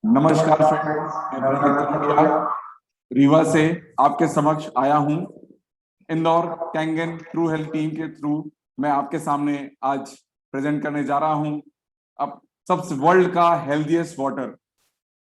नमस्कार फ्रेंड्स, मैं प्रणत कनोडिया रीवा से आपके समक्ष आया हूं। Indore Kangen true health team के थ्रू मैं आपके सामने आज प्रेजेंट करने जा रहा हूं अब सबसे वर्ल्ड का हेल्दीएस्ट वाटर,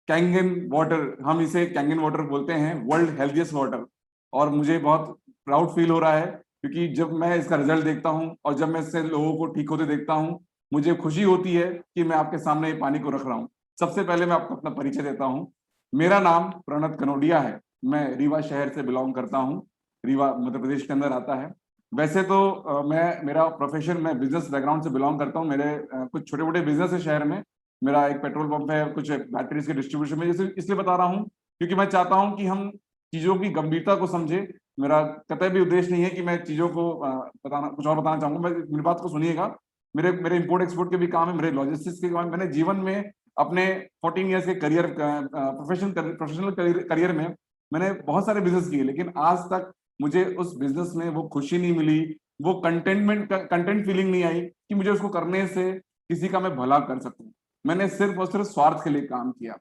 कैंगन वाटर। हम इसे कैंगन वाटर बोलते हैं, वर्ल्ड हेल्दीएस्ट वाटर। और मुझे बहुत प्राउड फील हो रहा है क्योंकि जब मैं इसका रिजल्ट देखता हूं और जब मैं इससे लोगों को ठीक होते देखता हूं, मुझे खुशी होती है कि मैं आपके सामने पानी को रख रहा हूं। सबसे पहले मैं आपको अपना परिचय देता हूं। मेरा नाम प्रणत कनोडिया है। मैं रीवा शहर से बिलोंग करता हूं। रीवा मध्य प्रदेश के अंदर आता है। वैसे तो मेरा प्रोफेशन, मैं बिजनेस बैकग्राउंड से बिलोंग करता हूं। मेरे कुछ छोटे मोटे बिजनेस है शहर में। मेरा एक पेट्रोल पंप है, कुछ बैटरीज के डिस्ट्रीब्यूशन में। जैसे इसलिए बता रहा हूँ क्योंकि मैं चाहता हूं कि हम चीजों की गंभीरता को समझे। मेरा कतई भी उद्देश्य नहीं है कि मैं चीजों को कुछ और बताना चाहूंगा। मैं मेरी बात को सुनिएगा। मेरे मेरे इंपोर्ट एक्सपोर्ट के भी काम है, मेरे लॉजिस्टिक्स के काम है। मैंने जीवन में अपने 14 ईयर्स के करियर प्रोफेशनल करियर में मैंने बहुत सारे बिजनेस किए, लेकिन आज तक मुझे उस बिजनेस में वो खुशी नहीं मिली, वो कंटेंट फीलिंग नहीं आई कि मुझे उसको करने से किसी का मैं भला कर सकूं। मैंने सिर्फ और सिर्फ स्वार्थ के लिए काम किया।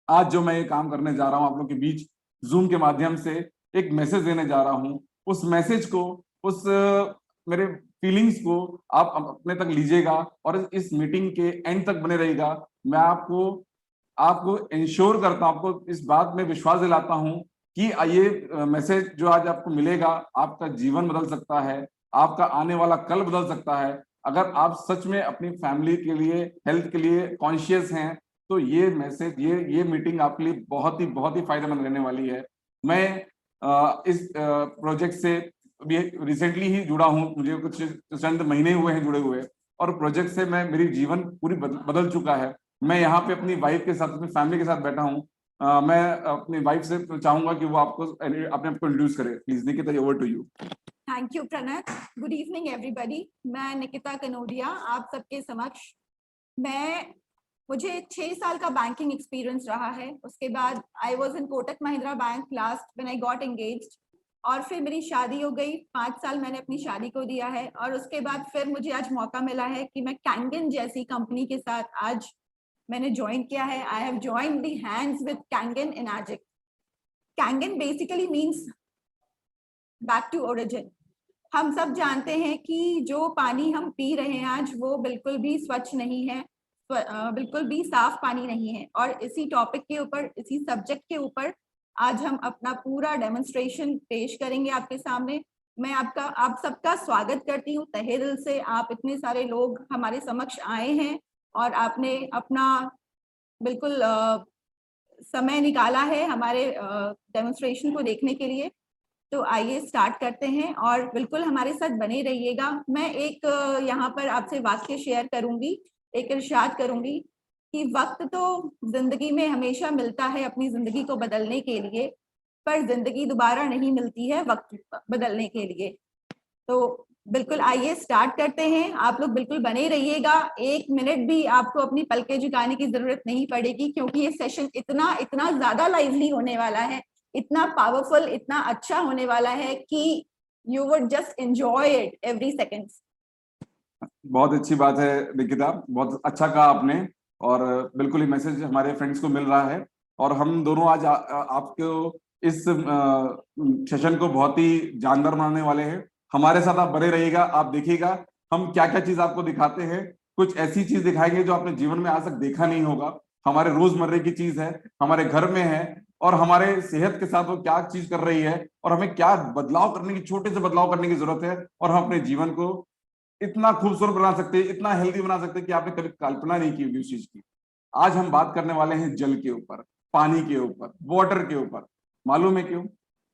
आज जो मैं ये काम करने जा रहा हूं आप लोग के बीच जूम के माध्यम से एक मैसेज देने जा रहा हूं, उस मैसेज को, उस मेरे फीलिंग्स को आप अपने तक लीजिएगा और इस मीटिंग के एंड तक बने रहिएगा। मैं आपको आपको इंश्योर करता हूं, आपको इस बात में विश्वास दिलाता हूं कि ये मैसेज जो आज आपको मिलेगा, आपका जीवन बदल सकता है, आपका आने वाला कल बदल सकता है। अगर आप सच में अपनी फैमिली के लिए, हेल्थ के लिए कॉन्शियस हैं, तो ये मैसेज, ये मीटिंग आपके लिए बहुत ही फायदेमंद रहने वाली है। मैं इस प्रोजेक्ट से अभी रिसेंटली ही जुड़ा हूं, मुझे कुछ चंद महीने हुए हैं जुड़े हुए, और प्रोजेक्ट से मेरी जीवन पूरी बदल चुका है। मैं यहाँ पे अपनी वाइफ के साथ, अपनी फैमिली के साथ बैठा हूँ। मैं अपनी वाइफ से चाहूंगा कि वो आपको अपने आप को इंट्रोड्यूस करे। Please Nikita, over to you. Thank you Pranat. Good evening everybody. मैं निकिता कनोडिया आप सबके समक्ष। मुझे 6 साल का बैंकिंग एक्सपीरियंस रहा है। उसके बाद I was in Kotak Mahindra bank last when I got engaged, और फिर मेरी शादी हो गई। 5 साल मैंने अपनी शादी को दिया है, और उसके बाद फिर मुझे आज मौका मिला है कि मैं कैंगन जैसी कंपनी के साथ आज मैंने ज्वाइन किया है। I have join the hands with Kangen in Enagic. Kangen basically means back to origin. हम सब जानते हैं कि जो पानी हम पी रहे हैं आज, वो बिल्कुल भी स्वच्छ नहीं है, बिल्कुल भी साफ पानी नहीं है। और इसी टॉपिक के ऊपर, इसी सब्जेक्ट के ऊपर आज हम अपना पूरा डेमोन्स्ट्रेशन पेश करेंगे आपके सामने। मैं आप सबका स्वागत करती हूँ तहे दिल से। आप इतने सारे लोग हमारे समक्ष आए हैं और आपने अपना बिल्कुल समय निकाला है हमारे डेमोन्स्ट्रेशन को देखने के लिए। तो आइए स्टार्ट करते हैं, और बिल्कुल हमारे साथ बने रहिएगा। मैं एक यहाँ पर आपसे वाक्य शेयर करूंगी, एक इरशाद करूंगी कि वक्त तो जिंदगी में हमेशा मिलता है अपनी जिंदगी को बदलने के लिए, पर जिंदगी दोबारा नहीं मिलती है वक्त बदलने के लिए। तो बिल्कुल आइए स्टार्ट करते हैं। आप लोग बिल्कुल बने रहिएगा। 1 मिनट भी आपको अपनी पलकें झुकाने की जरूरत नहीं पड़ेगी, क्योंकि ये सेशन इतना ज्यादा लाइवली होने वाला है, इतना पावरफुल, इतना अच्छा होने वाला है कि you would just enjoy it every second. बहुत अच्छी बात है निकिता, बहुत अच्छा कहा आपने। और बिल्कुल ये मैसेज हमारे फ्रेंड्स को मिल रहा है, और हम दोनों आज आपको इस सेशन को बहुत ही जानदार बनाने वाले हैं। हमारे साथ आप बने रहिएगा। आप देखिएगा हम क्या क्या चीज आपको दिखाते हैं। कुछ ऐसी चीज दिखाएंगे जो आपने जीवन में आज तक देखा नहीं होगा। हमारे रोजमर्रे की चीज है, हमारे घर में है, और हमारे सेहत के साथ वो क्या चीज कर रही है, और हमें क्या बदलाव करने की, छोटे से बदलाव करने की जरूरत है, और हम अपने जीवन को इतना खूबसूरत बना सकते हैं, इतना हेल्दी बना सकते हैं कि आपने कभी कल्पना नहीं की होगी उस चीज की। आज हम बात करने वाले हैं जल के ऊपर, पानी के ऊपर, वाटर के ऊपर। मालूम है क्यों?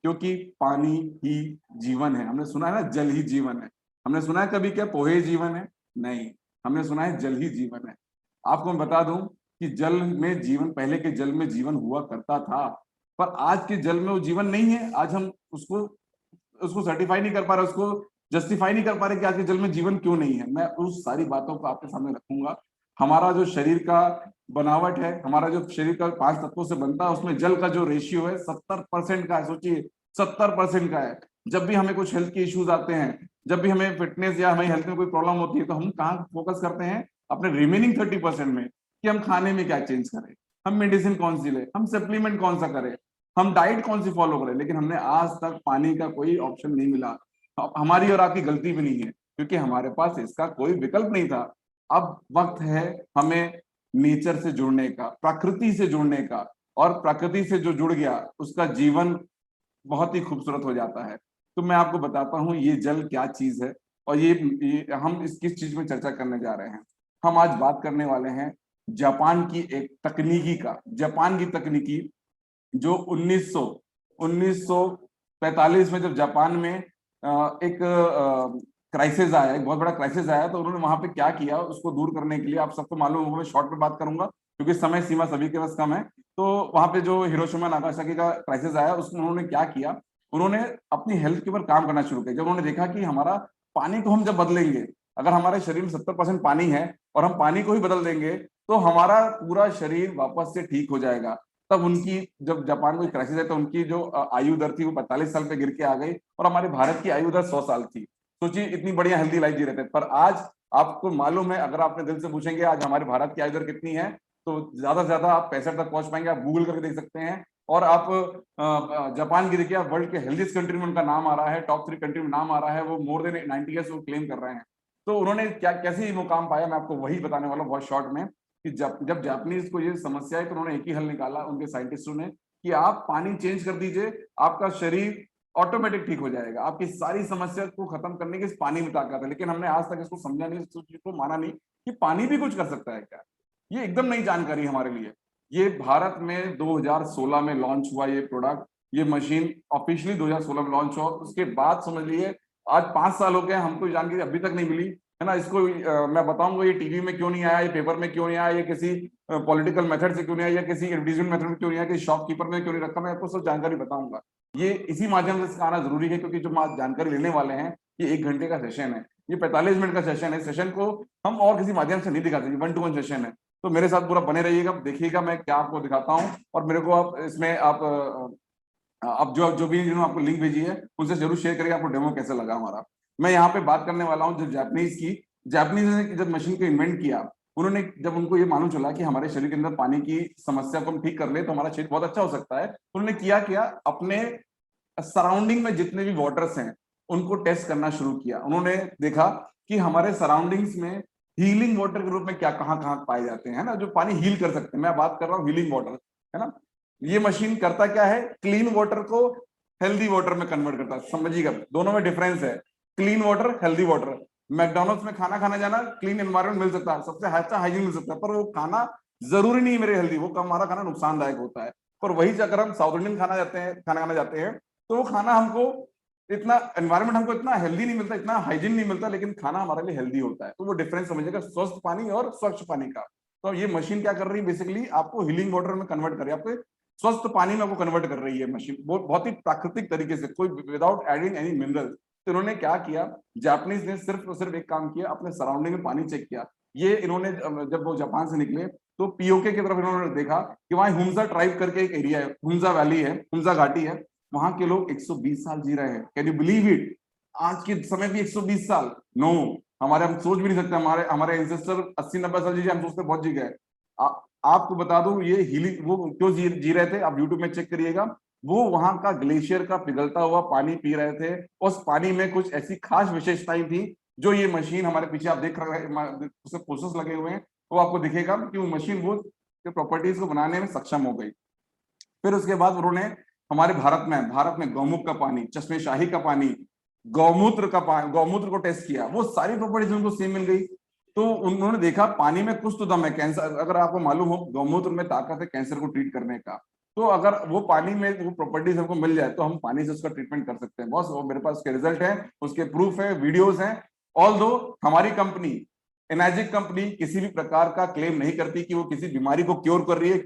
क्योंकि पानी ही जीवन है। हमने सुना है ना, जल ही जीवन है। हमने सुना है कभी क्या पोहे जीवन है? नहीं, हमने सुना है जल ही जीवन है। आपको मैं बता दूं कि जल में जीवन, पहले के जल में जीवन हुआ करता था, पर आज के जल में वो जीवन नहीं है। आज हम उसको उसको सर्टिफाई नहीं कर पा रहे, उसको जस्टिफाई नहीं कर पा रहे कि आज के जल में जीवन क्यों नहीं है। मैं उस सारी बातों को आपके सामने रखूंगा। हमारा जो शरीर का बनावट है, हमारा जो शरीर का 5 तत्वों से बनता है, उसमें जल का जो रेशियो है 70% का है। सोचिए, 70% का है। जब भी हमें कुछ हेल्थ के इश्यूज आते हैं, जब भी हमें फिटनेस या हमें हेल्थ में कोई प्रॉब्लम होती है, तो हम कहाँ फोकस करते हैं? अपने रिमेनिंग 30% में कि हम खाने में क्या चेंज करें, हम मेडिसिन कौन सी ले, हम सप्लीमेंट कौन सा करें, हम डाइट कौन सी फॉलो करें। लेकिन हमने आज तक पानी का कोई ऑप्शन नहीं मिला। हमारी और आपकी गलती भी नहीं है, क्योंकि हमारे पास इसका कोई विकल्प नहीं था। अब वक्त है हमें नेचर से जुड़ने का, प्रकृति से जुड़ने का, और प्रकृति से जो जुड़ गया उसका जीवन बहुत ही खूबसूरत हो जाता है। तो मैं आपको बताता हूँ ये जल क्या चीज है, और ये हम इस किस चीज में चर्चा करने जा रहे हैं। हम आज बात करने वाले हैं जापान की एक तकनीकी का, जापान की तकनीकी जो 1945 में जब जापान में एक क्राइसिस आया, एक बहुत बड़ा क्राइसिस आया, तो उन्होंने वहां पे क्या किया उसको दूर करने के लिए, आप सबको मालूम होगा, मैं शॉर्ट में बात करूंगा क्योंकि समय सीमा सभी के पास कम है। तो वहां पे जो हिरोशिमा नागासाकी का क्राइसिस आया, उसमें उन्होंने क्या किया, उन्होंने अपनी हेल्थ के ऊपर काम करना शुरू किया। जब उन्होंने देखा कि हमारा पानी को हम जब बदलेंगे, अगर हमारे शरीर में 70% पानी है और हम पानी को ही बदल देंगे तो हमारा पूरा शरीर वापस से ठीक हो जाएगा। तब उनकी, जब जापान को क्राइसिस है, तो उनकी जो आयु दर थी वो 45 साल पे गिर के आ गई, और हमारे भारत की आयु दर 100 साल थी। सोचिए इतनी बढ़िया हेल्दी लाइफ जी रहे थे। पर आज आपको मालूम है, अगर आपने दिल से पूछेंगे आज हमारे भारत की आयु दर कितनी है, तो ज्यादा से ज्यादा आप 65 तक पहुंच पाएंगे। आप गूगल करके देख सकते हैं। और आप जापान की देखिए, आप वर्ल्ड के हेल्दीस्ट कंट्री में उनका नाम आ रहा है, टॉप 3 कंट्री में नाम आ रहा है। वो मोर देन 90 ईयर्स वो क्लेम कर रहे हैं। तो उन्होंने क्या कैसे मुकाम पाया, मैं आपको वही बताने वाला हूँ बहुत शॉर्ट में। कि जब जापानीज को ये समस्या है, तो उन्होंने एक ही हल निकाला, उनके साइंटिस्टों ने, कि आप पानी चेंज कर दीजिए, आपका शरीर ऑटोमेटिक ठीक हो जाएगा। आपकी सारी समस्या को खत्म करने की इस पानी में ताकत है। लेकिन हमने आज तक इसको समझा नहीं, इस चीज को माना नहीं कि पानी भी कुछ कर सकता है क्या। ये एकदम नई जानकारी हमारे लिए। ये भारत में 2016 में लॉन्च हुआ ये प्रोडक्ट, ये मशीन ऑफिशियली 2016 में लॉन्च हुआ। उसके बाद समझ लिए आज 5 साल हो गए, हमको जानकारी अभी तक नहीं मिली है ना। इसको मैं बताऊंगा ये टीवी में क्यों नहीं आया, ये पेपर में क्यों नहीं आया, ये किसी पॉलिटिकल मेथड से क्यों नहीं आया, या किसी एडवर्टाइजमेंट मेथड में क्यों नहीं आया, किसी शॉपकीपर ने क्यों नहीं रखा, मैं आपको सब जानकारी बताऊंगा। ये इसी माध्यम से इसका आना जरूरी है, क्योंकि जो जानकारी लेने वाले हैं, ये 1 घंटे का सेशन है, ये 45 मिनट का सेशन है। सेशन को हम और किसी माध्यम से नहीं दिखा सकते, 1-to-1 सेशन है। तो मेरे साथ पूरा बने रहिएगा, देखिएगा मैं क्या आपको दिखाता हूँ। और मेरे को आप इसमें आप जो भी जिन्होंने आपको लिंक भेजी है उनसे जरूर शेयर करिए आपको डेमो कैसे लगा हमारा। मैं यहाँ पे बात करने वाला हूँ जो जापानीज की। जापानीज ने जब मशीन को इन्वेंट किया, उन्होंने, जब उनको ये मालूम चला कि हमारे शरीर के अंदर पानी की समस्या को हम ठीक कर ले तो हमारा शरीर बहुत अच्छा हो सकता है, तो उन्होंने किया अपने सराउंडिंग में जितने भी वाटर्स हैं उनको टेस्ट करना शुरू किया। उन्होंने देखा कि हमारे सराउंडिंग्स में हीलिंग वाटर के रूप में क्या कहाँ कहाँ पाए जाते हैं ना, जो पानी हील कर सकते हैं। मैं बात कर रहा हूँ हीलिंग वाटर, है ना। ये मशीन करता क्या है, क्लीन वाटर को हेल्दी वाटर में कन्वर्ट करता है। समझिएगा दोनों में डिफरेंस है, clean water, healthy water. McDonald's में खाना खाने जाना, क्लीन एनवायरनमेंट मिल सकता है, सबसे अच्छा हाइजीन मिल सकता है, पर वो खाना जरूरी नहीं मेरे हेल्दी, वो हमारा खाना नुकसानदायक होता है। पर वही अगर हम साउथ इंडियन खाना खाना जाते हैं, तो वो खाना हमको इतना, एनवायरनमेंट हमको इतना हेल्दी नहीं मिलता, इतना हाइजीन नहीं मिलता, लेकिन खाना हमारे लिए हेल्दी होता है। तो वो डिफरेंस समझिएगा, स्वस्थ पानी और स्वच्छ पानी का। तो ये मशीन क्या कर रही है, बेसिकली आपको हीलिंग वाटर में कन्वर्ट कर रही है, आपको स्वस्थ पानी में आपको कन्वर्ट कर रही है मशीन, बहुत ही प्राकृतिक तरीके से, कोई विदाउट एडिंग एनी मिनरल। तो इन्होंने क्या किया, जापानीज ने सिर्फ और सिर्फ एक काम किया, अपने सराउंडिंग में पानी चेक किया। ये इन्होंने जब वो जापान से निकले तो पीओके की तरफ इन्होंने देखा कि वहां हुंजा ट्राइब करके एक एरिया है, हुंजा वैली है, हुंजा घाटी है, वहां के लोग 120 साल जी रहे हैं। कैन यू बिलीव इट, आज के समय भी 120 साल? नो, हमारे, हम सोच भी नहीं सकते। हमारे एंसेस्टर 80-90 साल जी, हम सोचते बहुत जी गए। आपको बता दूं ये हीलिंग वो क्यों जी रहे थे, आप यूट्यूब में चेक करिएगा। वो वहां का ग्लेशियर का पिघलता हुआ पानी पी रहे थे। उस पानी में कुछ ऐसी खास विशेषताएं थी जो ये मशीन हमारे पीछे आप देख रहे हैं, उसमें प्रोसेस लगे हुए हैं, वो आपको दिखेगा कि वो मशीन वो प्रॉपर्टीज को बनाने में सक्षम हो गई। फिर उसके बाद उन्होंने हमारे भारत में गौमुख का पानी, चश्मे शाही का पानी, गौमूत्र का पानी, गौमूत्र को टेस्ट किया, वो सारी प्रॉपर्टीज उनको सेम मिल गई। तो उन्होंने देखा पानी में कुछ तो दम है। कैंसर, अगर आपको मालूम हो गौमूत्र में ताकत है कैंसर को ट्रीट करने का, तो अगर वो पानी में वो प्रॉपर्टीज हमको मिल जाए तो हम पानी से उसका ट्रीटमेंट कर सकते हैं। बॉस, वो मेरे पास उसके रिजल्ट है, उसके प्रूफ है, वीडियोस हैं। ऑल दो हमारी कंपनी एनर्जिक कंपनी किसी भी प्रकार का क्लेम नहीं करती कि वो किसी बीमारी को क्योर कर रही है,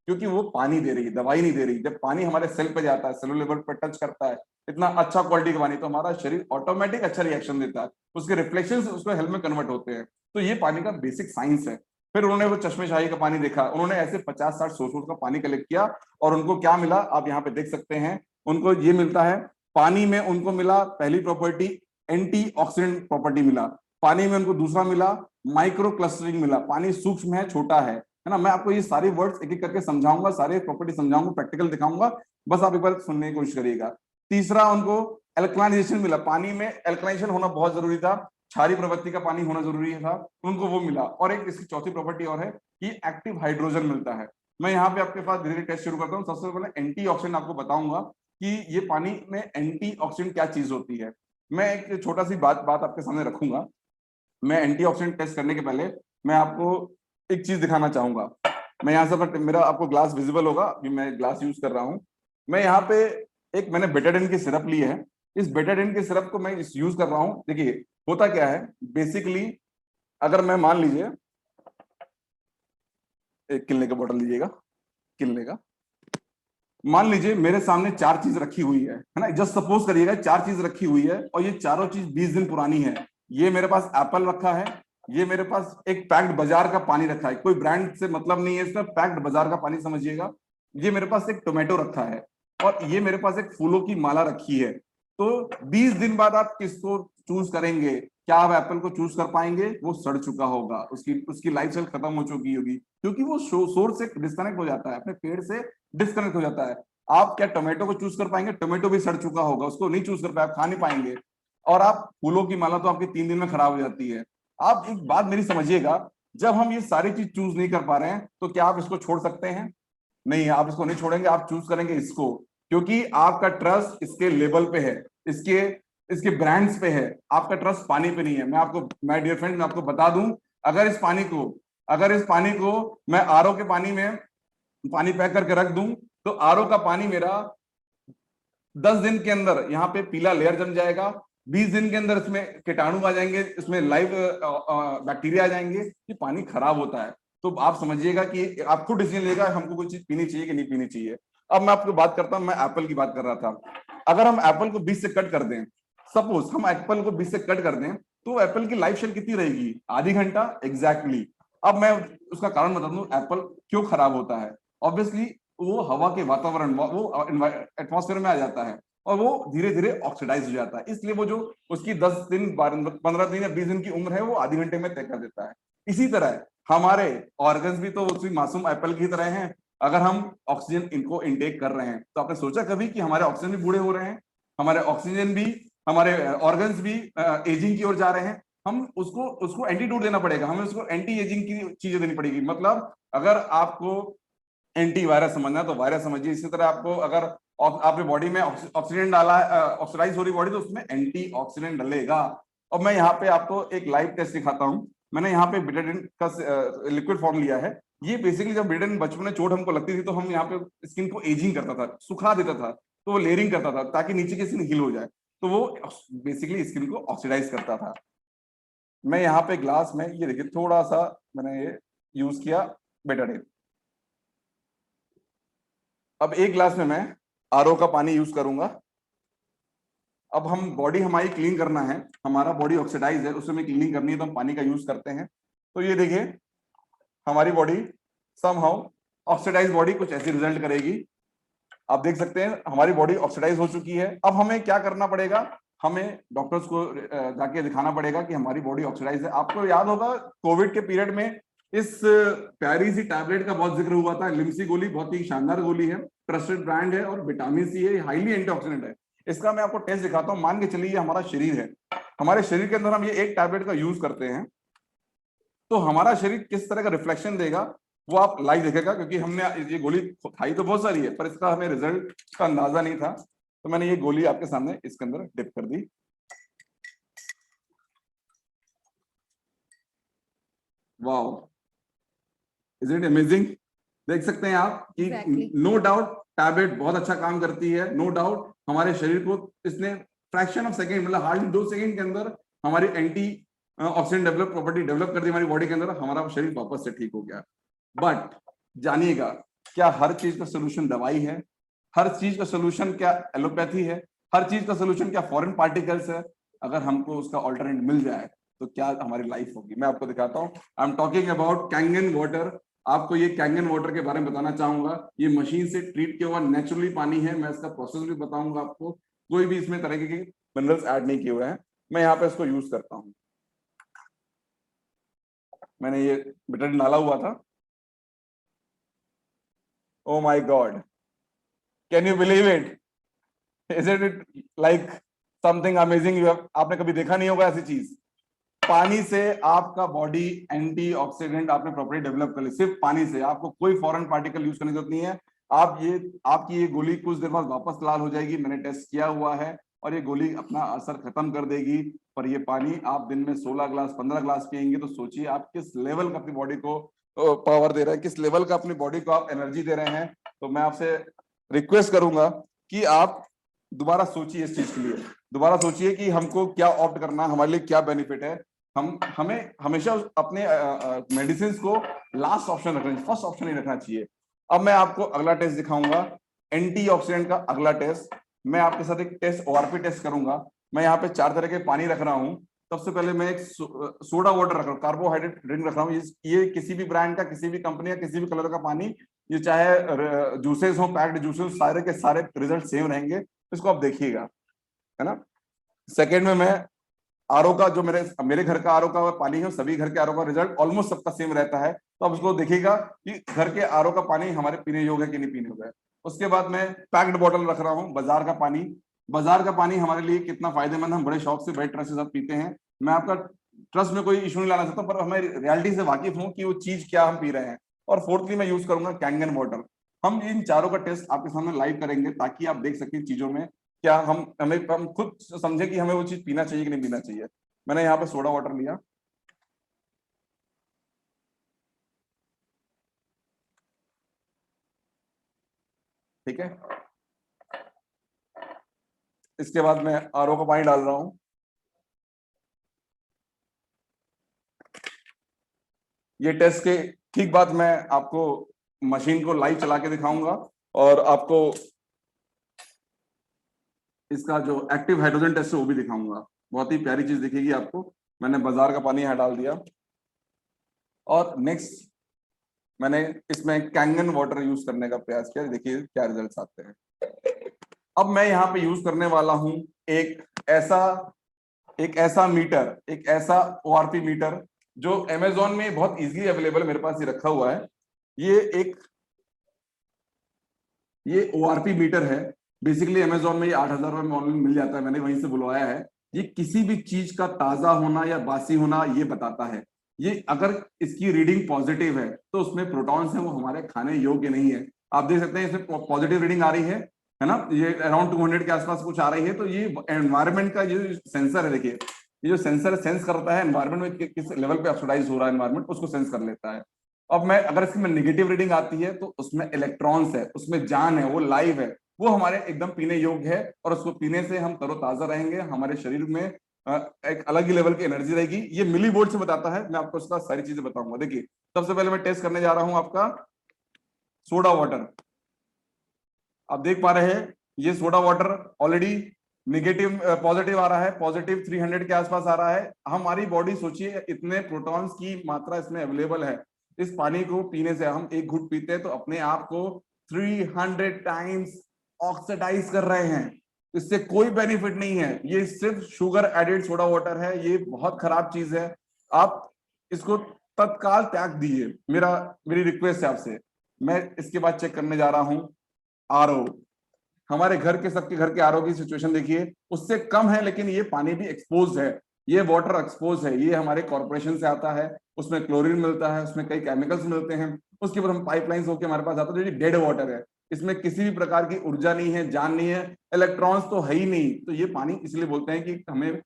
क्योंकि वो पानी दे रही है, दवाई नहीं दे रही। जब पानी हमारे सेल पे जाता है, सेलुलर लेवल पर टच करता है, इतना अच्छा क्वालिटी का पानी, तो हमारा शरीर ऑटोमेटिक अच्छा रिएक्शन देता है, उसके रिफ्लेक्शंस उसको हेल्थ में कन्वर्ट होते हैं। तो ये पानी का बेसिक साइंस है। फिर उन्होंने वो चश्मे शाही का पानी देखा, उन्होंने ऐसे 50-60 सोर्स का पानी कलेक्ट किया, और उनको क्या मिला आप यहाँ पे देख सकते हैं। उनको ये मिलता है पानी में, उनको मिला पहली प्रॉपर्टी एंटीऑक्सीडेंट प्रॉपर्टी मिला। पानी में उनको दूसरा मिला माइक्रो क्लस्टरिंग मिला, पानी सूक्ष्म है, छोटा है ना। मैं आपको ये सारे वर्ड्स एक एक करके समझाऊंगा, सारे प्रॉपर्टी समझाऊंगा, प्रैक्टिकल दिखाऊंगा, बस आप एक बार सुनने की कोशिश करिएगा। तीसरा उनको एल्कलाइजेशन मिला, पानी में एल्कलाइजेशन होना बहुत जरूरी था, क्षारीय प्रवृत्ति का पानी होना जरूरी था, उनको वो मिला। और एक इसकी चौथी प्रॉपर्टी और है कि एक्टिव हाइड्रोजन मिलता है। मैं यहाँ पे आपके पास धीरे धीरे टेस्ट शुरू करता हूँ। सबसे पहले एंटीऑक्सीडेंट आपको बताऊंगा कि ये पानी में एंटीऑक्सीडेंट क्या चीज होती है। मैं एक छोटा सी बात आपके सामने रखूंगा। मैं एंटीऑक्सीडेंट टेस्ट करने के पहले मैं आपको एक चीज दिखाना चाहूंगा। मैं यहाँ से मेरा आपको ग्लास विजिबल होगा, अभी मैं ग्लास यूज कर रहा हूँ। मैं यहाँ पे एक मैंने बेटाडीन की सिरप ली है। इस बेटाडीन की सिरप को मैं इस यूज कर रहा हूँ। देखिए होता क्या है बेसिकली, अगर मैं मान लीजिए एक किलने का बोतल लीजिएगा, किलने का, मान लीजिए मेरे सामने 4 चीज रखी हुई है ना, जस्ट सपोज करिएगा 4 चीज रखी हुई है और ये चारों चीज 20 दिन पुरानी है। ये मेरे पास एप्पल रखा है, ये मेरे पास एक पैक्ड बाजार का पानी रखा है, कोई ब्रांड से मतलब नहीं है इसका, पैक्ड बाजार का पानी समझिएगा। ये मेरे पास एक टोमेटो रखा है और ये मेरे पास एक फूलों की माला रखी है। तो 20 दिन बाद आप किसको चूज करेंगे? क्या आप एप्पल को चूज कर पाएंगे? वो सड़ चुका होगा, उसकी लाइफ साइकिल खत्म हो चुकी होगी, क्योंकि वो सोर्स से डिस्कनेक्ट हो जाता है, अपने पेड़ से डिस्कनेक्ट हो जाता है। आप क्या टोमेटो को चूज कर पाएंगे? टोमेटो भी सड़ चुका होगा, उसको नहीं चूज कर पाए, आप खा नहीं पाएंगे। और आप फूलों की माला तो आपके 3 दिन में खराब हो जाती है। आप एक बात मेरी समझिएगा, जब हम ये सारी चीज चूज नहीं कर पा रहे हैं तो क्या आप इसको छोड़ सकते हैं? नहीं, आप इसको नहीं छोड़ेंगे, आप चूज करेंगे इसको, क्योंकि आपका ट्रस्ट इसके लेवल पे है, इसके इसके ब्रांड्स पे है, आपका ट्रस्ट पानी पे नहीं है। मैं आपको, माय डियर फ्रेंड, मैं आपको बता दूं, अगर इस पानी को मैं आरओ के पानी में पानी पैक करके रख दूं तो आरओ का पानी मेरा 10 दिन के अंदर यहाँ पे पीला लेयर जम जाएगा, 20 दिन के अंदर इसमें कीटाणु आ जाएंगे, इसमें लाइव बैक्टीरिया आ जाएंगे, ये पानी खराब होता है। तो आप समझिएगा कि आप खुद डिसीजन लेगा हमको कोई चीज पीनी चाहिए कि नहीं पीनी चाहिए। अब मैं आपको बात करता हूं, मैं एप्पल की बात कर रहा था। अगर हम एप्पल को 20 से कट कर दें, सपोज हम एप्पल को 20 से कट कर दें, तो एप्पल की लाइफ स्टाइल कितनी रहेगी? आधी घंटा एग्जैक्टली। अब मैं उसका कारण बता दूं एप्पल क्यों खराब होता है। ऑब्वियसली वो हवा के वातावरण, वो एटमॉस्फेयर में आ जाता है और वो धीरे धीरे ऑक्सीडाइज हो जाता है, इसलिए वो जो उसकी 10 दिन 15 दिन या 20 दिन की उम्र है वो आधी घंटे में तय कर देता है। इसी तरह हमारे ऑर्गन्स भी तो उसी मासूम एप्पल की तरह हैं। अगर हम ऑक्सीजन इनको इनटेक कर रहे हैं तो आपने सोचा कभी कि हमारे ऑक्सीजन भी बूढ़े हो रहे हैं, हमारे ऑक्सीजन भी, हमारे ऑर्गन्स भी एजिंग की ओर जा रहे हैं। हम उसको एंटीडोट देना पड़ेगा, हमें उसको एंटी एजिंग की चीजें देनी पड़ेगी। मतलब अगर आपको एंटी वायरस समझना है तो वायरस समझिए, इसी तरह आपको अगर आपने बॉडी में ऑक्सीडेंट डाला, ऑक्सीडाइज हो रही बॉडी, तो उसमें एंटी ऑक्सीडेंट डलेगा। और मैं यहाँ पे आपको एक लाइव टेस्ट दिखाता हूँ। मैंने यहाँ पे बेटाडीन का लिक्विड फॉर्म लिया है। ये बेसिकली जब बेटाडीन बचपन में चोट हमको लगती थी तो हम यहाँ पे स्किन को एजिंग करता था, सुखा देता था, तो वो लेयरिंग करता था ताकि नीचे की स्किन हील हो जाए, तो वो बेसिकली स्किन को ऑक्सीडाइज करता था। मैं यहाँ पे ग्लास में ये देखिए थोड़ा सा मैंने ये यूज किया बेटाडीन। अब एक ग्लास में मैं आरओ का पानी यूज करूंगा। अब हम बॉडी हमारी क्लीन करना है, हमारा बॉडी ऑक्सीडाइज है, उसमें क्लीनिंग करनी है तो हम पानी का यूज करते हैं। तो ये देखिए हमारी बॉडी समहाउ ऑक्सीडाइज बॉडी कुछ ऐसी रिजल्ट करेगी। आप देख सकते हैं हमारी बॉडी ऑक्सीडाइज हो चुकी है। अब हमें क्या करना पड़ेगा? हमें डॉक्टर्स को जाके दिखाना पड़ेगा कि हमारी बॉडी ऑक्सीडाइज है। आपको याद होगा कोविड के पीरियड में इस प्यारी सी टैबलेट का बहुत जिक्र हुआ था, लिम्सी गोली, बहुत ही शानदार गोली है, ट्रस्टेड ब्रांड है और विटामिन सी है, हाईली एंटीऑक्सीडेंट है। इसका मैं आपको टेस्ट दिखाता हूं। मान के चलिए ये हमारा शरीर है, हमारे शरीर के अंदर हम ये एक टैबलेट का यूज करते हैं तो हमारा शरीर किस तरह का रिफ्लेक्शन देगा वो आप लाइव देखेगा, क्योंकि हमने ये गोली खाई तो बहुत सारी है पर इसका हमें रिजल्ट का अंदाजा नहीं था। तो मैंने ये गोली आपके सामने इसके अंदर डिप कर दी। Wow, is it amazing? देख सकते हैं आप कि नो डाउट टैबलेट बहुत अच्छा काम करती है। नो डाउट हमारे शरीर को इसने फ्रैक्शन ऑफ सेकंड, मतलब हार्डली 2 सेकंड के अंदर हमारी anti oxidant develop property develop कर दी हमारी बॉडी के अंदर, हमारा शरीर वापस से ठीक हो गया। बट जानिएगा, क्या हर चीज का सोल्यूशन दवाई है? हर चीज का सोल्यूशन क्या एलोपैथी है? हर चीज का सोल्यूशन क्या फॉरेन पार्टिकल्स है? अगर हमको उसका ऑल्टरनेट मिल जाए तो क्या हमारी लाइफ होगी। मैं आपको दिखाता हूं। I am talking about Kangen water. आपको ये कैंगन वाटर के बारे में बताना चाहूंगा। ये मशीन से ट्रीट किया हुआ नेचुरली पानी है। मैं इसका प्रोसेस भी बताऊंगा आपको, कोई भी इसमें तरह के मिनरल्स ऐड नहीं किए हुए हैं। मैं यहाँ पे इसको यूज करता हूँ। मैंने ये बिटर डाला हुआ था। Oh my God, can you believe it? Is it like something amazing? You have, आपने कभी देखा नहीं होगा ऐसी चीज। पानी से आपका बॉडी एंटीऑक्सीडेंट आपने प्रॉपर्टी डेवलप कर ली, सिर्फ पानी से। आपको कोई फॉरेन पार्टिकल यूज करने की जरूरत नहीं है। आप ये, आपकी ये गोली कुछ देर बाद वापस लाल हो जाएगी, मैंने टेस्ट किया हुआ है, और ये गोली अपना असर खत्म कर देगी। पर ये पानी आप दिन में 16 ग्लास 15 ग्लास पियेंगे तो सोचिए आप किस लेवल का अपनी बॉडी को पावर दे रहे हैं, किस लेवल का अपनी बॉडी को आप एनर्जी दे रहे हैं। तो मैं आपसे रिक्वेस्ट करूंगा कि आप दोबारा सोचिए, इस चीज के लिए दोबारा सोचिए कि हमको क्या ऑप्ट करना, हमारे लिए क्या बेनिफिट है। हमें हमेशा अपने मेडिसिन को लास्ट ऑप्शन रखना चाहिए, फर्स्ट ऑप्शन नहीं रखना चाहिए। अब मैं आपको अगला टेस्ट दिखाऊंगा, एंटीऑक्सीडेंट का अगला टेस्ट। मैं आपके साथ एक टेस्ट, ओआरपी टेस्ट करूंगा। मैं यहाँ पे 4 तरह के पानी रख रहा हूँ। सबसे पहले मैं एक सोडा वाटर रख रहा हूँ, कार्बोहाइड्रेट ड्रिंक रख रहा हूँ। ये किसी भी ब्रांड का, किसी भी कंपनी का, किसी भी कलर का पानी, ये चाहे जूसेस हो, पैक्ड जूसेस, सारे के सारे रिजल्ट सेम रहेंगे। इसको आप देखिएगा, है ना। सेकेंड में मैं आरओ का, जो मेरे घर का आरओ का पानी है, सभी घर के आरओ का रिजल्ट ऑलमोस्ट सबका सेम रहता है। तो आप उसको देखिएगा कि घर के आरओ का पानी हमारे पीने योग्य है कि नहीं पीने योग्य है। उसके बाद मैं पैक्ड बॉटल रख रहा हूँ, बाजार का पानी। बाजार का पानी हमारे लिए कितना फायदेमंद, हम बड़े शौक से, बड़े ट्रस्ट के साथ पीते हैं। मैं आपका ट्रस्ट में कोई इशू नहीं लाना चाहता, पर हमें रियलिटी से वाकिफ हूँ कि वो चीज क्या हम पी रहे हैं। और फोर्थली मैं यूज करूंगा कैंगन वाटर। हम इन चारों का टेस्ट आपके सामने लाइव करेंगे ताकि आप देख सकें चीजों में क्या हम खुद समझे कि हमें वो चीज पीना चाहिए कि नहीं पीना चाहिए। मैंने यहाँ पे सोडा वाटर लिया, ठीक है। इसके बाद मैं आरओ का पानी डाल रहा हूं। ये टेस्ट के ठीक बाद मैं आपको मशीन को लाइव चला के दिखाऊंगा और आपको इसका जो एक्टिव हाइड्रोजन टेस्ट है वो भी दिखाऊंगा। बहुत ही प्यारी चीज दिखेगी आपको। मैंने बाजार का पानी यहाँ डाल दिया और नेक्स्ट मैंने इसमें कैंगन वाटर यूज करने का प्रयास किया। देखिए क्या रिजल्ट्स आते हैं। अब मैं यहाँ पे यूज करने वाला हूं एक ऐसा मीटर, एक ऐसा ओआरपी मीटर जो अमेजोन में बहुत इजीली अवेलेबल, मेरे पास ये रखा हुआ है। ये ओआरपी मीटर है। बेसिकली अमेजोन में ये 8,000 रुपए में ऑनलाइन मिल जाता है, मैंने वहीं से बुलवाया है। ये किसी भी चीज का ताजा होना या बासी होना ये बताता है। ये अगर इसकी रीडिंग पॉजिटिव है तो उसमें प्रोटॉन्स हैं वो हमारे खाने योग्य नहीं है। आप देख सकते हैं इसमें पॉजिटिव रीडिंग आ रही है ना, ये अराउंड 200 के आसपास कुछ आ रही है। तो ये एनवायरमेंट का जो सेंसर है, देखिए ये जो सेंसर सेंस करता है एनवायरमेंट में किस लेवल पे ऑक्सीडाइज हो रहा है एनवायरमेंट, उसको सेंस कर लेता है। अब मैं अगर इसमें नेगेटिव रीडिंग आती है तो उसमें इलेक्ट्रॉन्स है, उसमें जान है, वो लाइव है, वो हमारे एकदम पीने योग्य है और उसको पीने से हम तरोताजा रहेंगे, हमारे शरीर में एक अलग ही लेवल की एनर्जी रहेगी। ये मिली वोल्ट से बताता है, मैं आपको उसका सारी चीजें बताऊंगा। देखिए सबसे पहले मैं टेस्ट करने जा रहा हूं आपका सोडा वाटर। आप देख पा रहे हैं ये soda water already negative positive आ रहा है, पॉजिटिव 300 के आसपास आ रहा है। हमारी बॉडी, सोचिए इतने प्रोटॉन्स की मात्रा इसमें अवेलेबल है। इस पानी को पीने से, हम एक घूंट पीते हैं तो अपने आप को 300 टाइम्स ऑक्सीडाइज कर रहे हैं। इससे कोई बेनिफिट नहीं है, ये सिर्फ शुगर एडेड सोडा वाटर है। ये बहुत खराब चीज है, आप इसको तत्काल त्याग दीजिए। मेरी रिक्वेस्ट है आपसे। मैं इसके बाद चेक करने जा रहा हूं आरओ। हमारे घर के, सबके घर के आरओ की सिचुएशन देखिए, उससे कम है लेकिन ये पानी भी एक्सपोज है, ये वाटर एक्सपोज है। ये हमारे कॉर्पोरेशन से आता है, उसमें क्लोरीन मिलता है, उसमें कई केमिकल्स मिलते हैं। उसके बाद हम पाइपलाइंस होकर हमारे पास आता है, जो डेड वाटर है, इसमें किसी भी प्रकार की ऊर्जा नहीं है, जान नहीं है, इलेक्ट्रॉन्स तो है ही नहीं। तो ये पानी इसलिए बोलते हैं कि हमें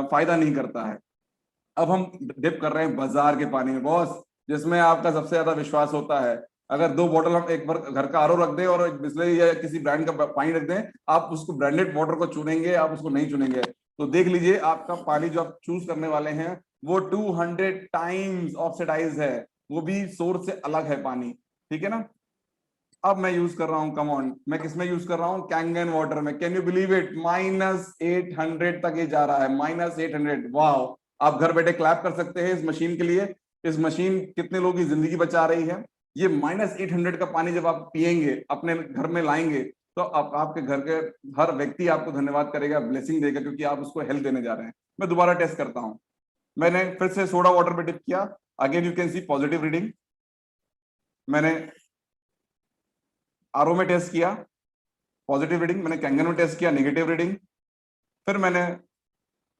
फायदा नहीं करता है। अब हम डिप कर रहे हैं बाजार के पानी में बॉस, जिसमें आपका सबसे ज्यादा विश्वास होता है। अगर 2 बोतल हम एक बार घर का आरओ रख दें और बिस्लरी या किसी ब्रांड का पानी रख दें, आप उसको ब्रांडेड वाटर को चुनेंगे, आप उसको नहीं चुनेंगे। तो देख लीजिए आपका पानी जो आप चूज करने वाले हैं वो 200 टाइम्स ऑक्सीडाइज है, वो भी सोर्स से अलग है पानी, ठीक है ना। अब मैं यूज कर रहा हूं, कम ऑन, मैं किसमें यूज कर रहा हूं, कैंगन वाटर में। कैन यू बिलीव इट, -800 तक ये जा रहा है, -800। वाह, आप घर बैठे क्लैप कर सकते हैं इस मशीन के लिए। इस मशीन कितने लोगों की जिंदगी बचा रही है। ये -800 का पानी जब आप पिएंगे, अपने घर में लाएंगे, तो आपके घर के हर व्यक्ति आपको धन्यवाद करेगा, ब्लेसिंग देगा, क्योंकि आप उसको हेल्प देने जा रहे हैं। मैं दोबारा टेस्ट करता हूं। मैंने फिर से सोडा वाटर पे डिप किया। Again you can see positive reading. मैंने आरओ में टेस्ट किया, पॉजिटिव रीडिंग। मैंने कैंगन में टेस्ट किया, नेगेटिव रीडिंग। फिर मैंने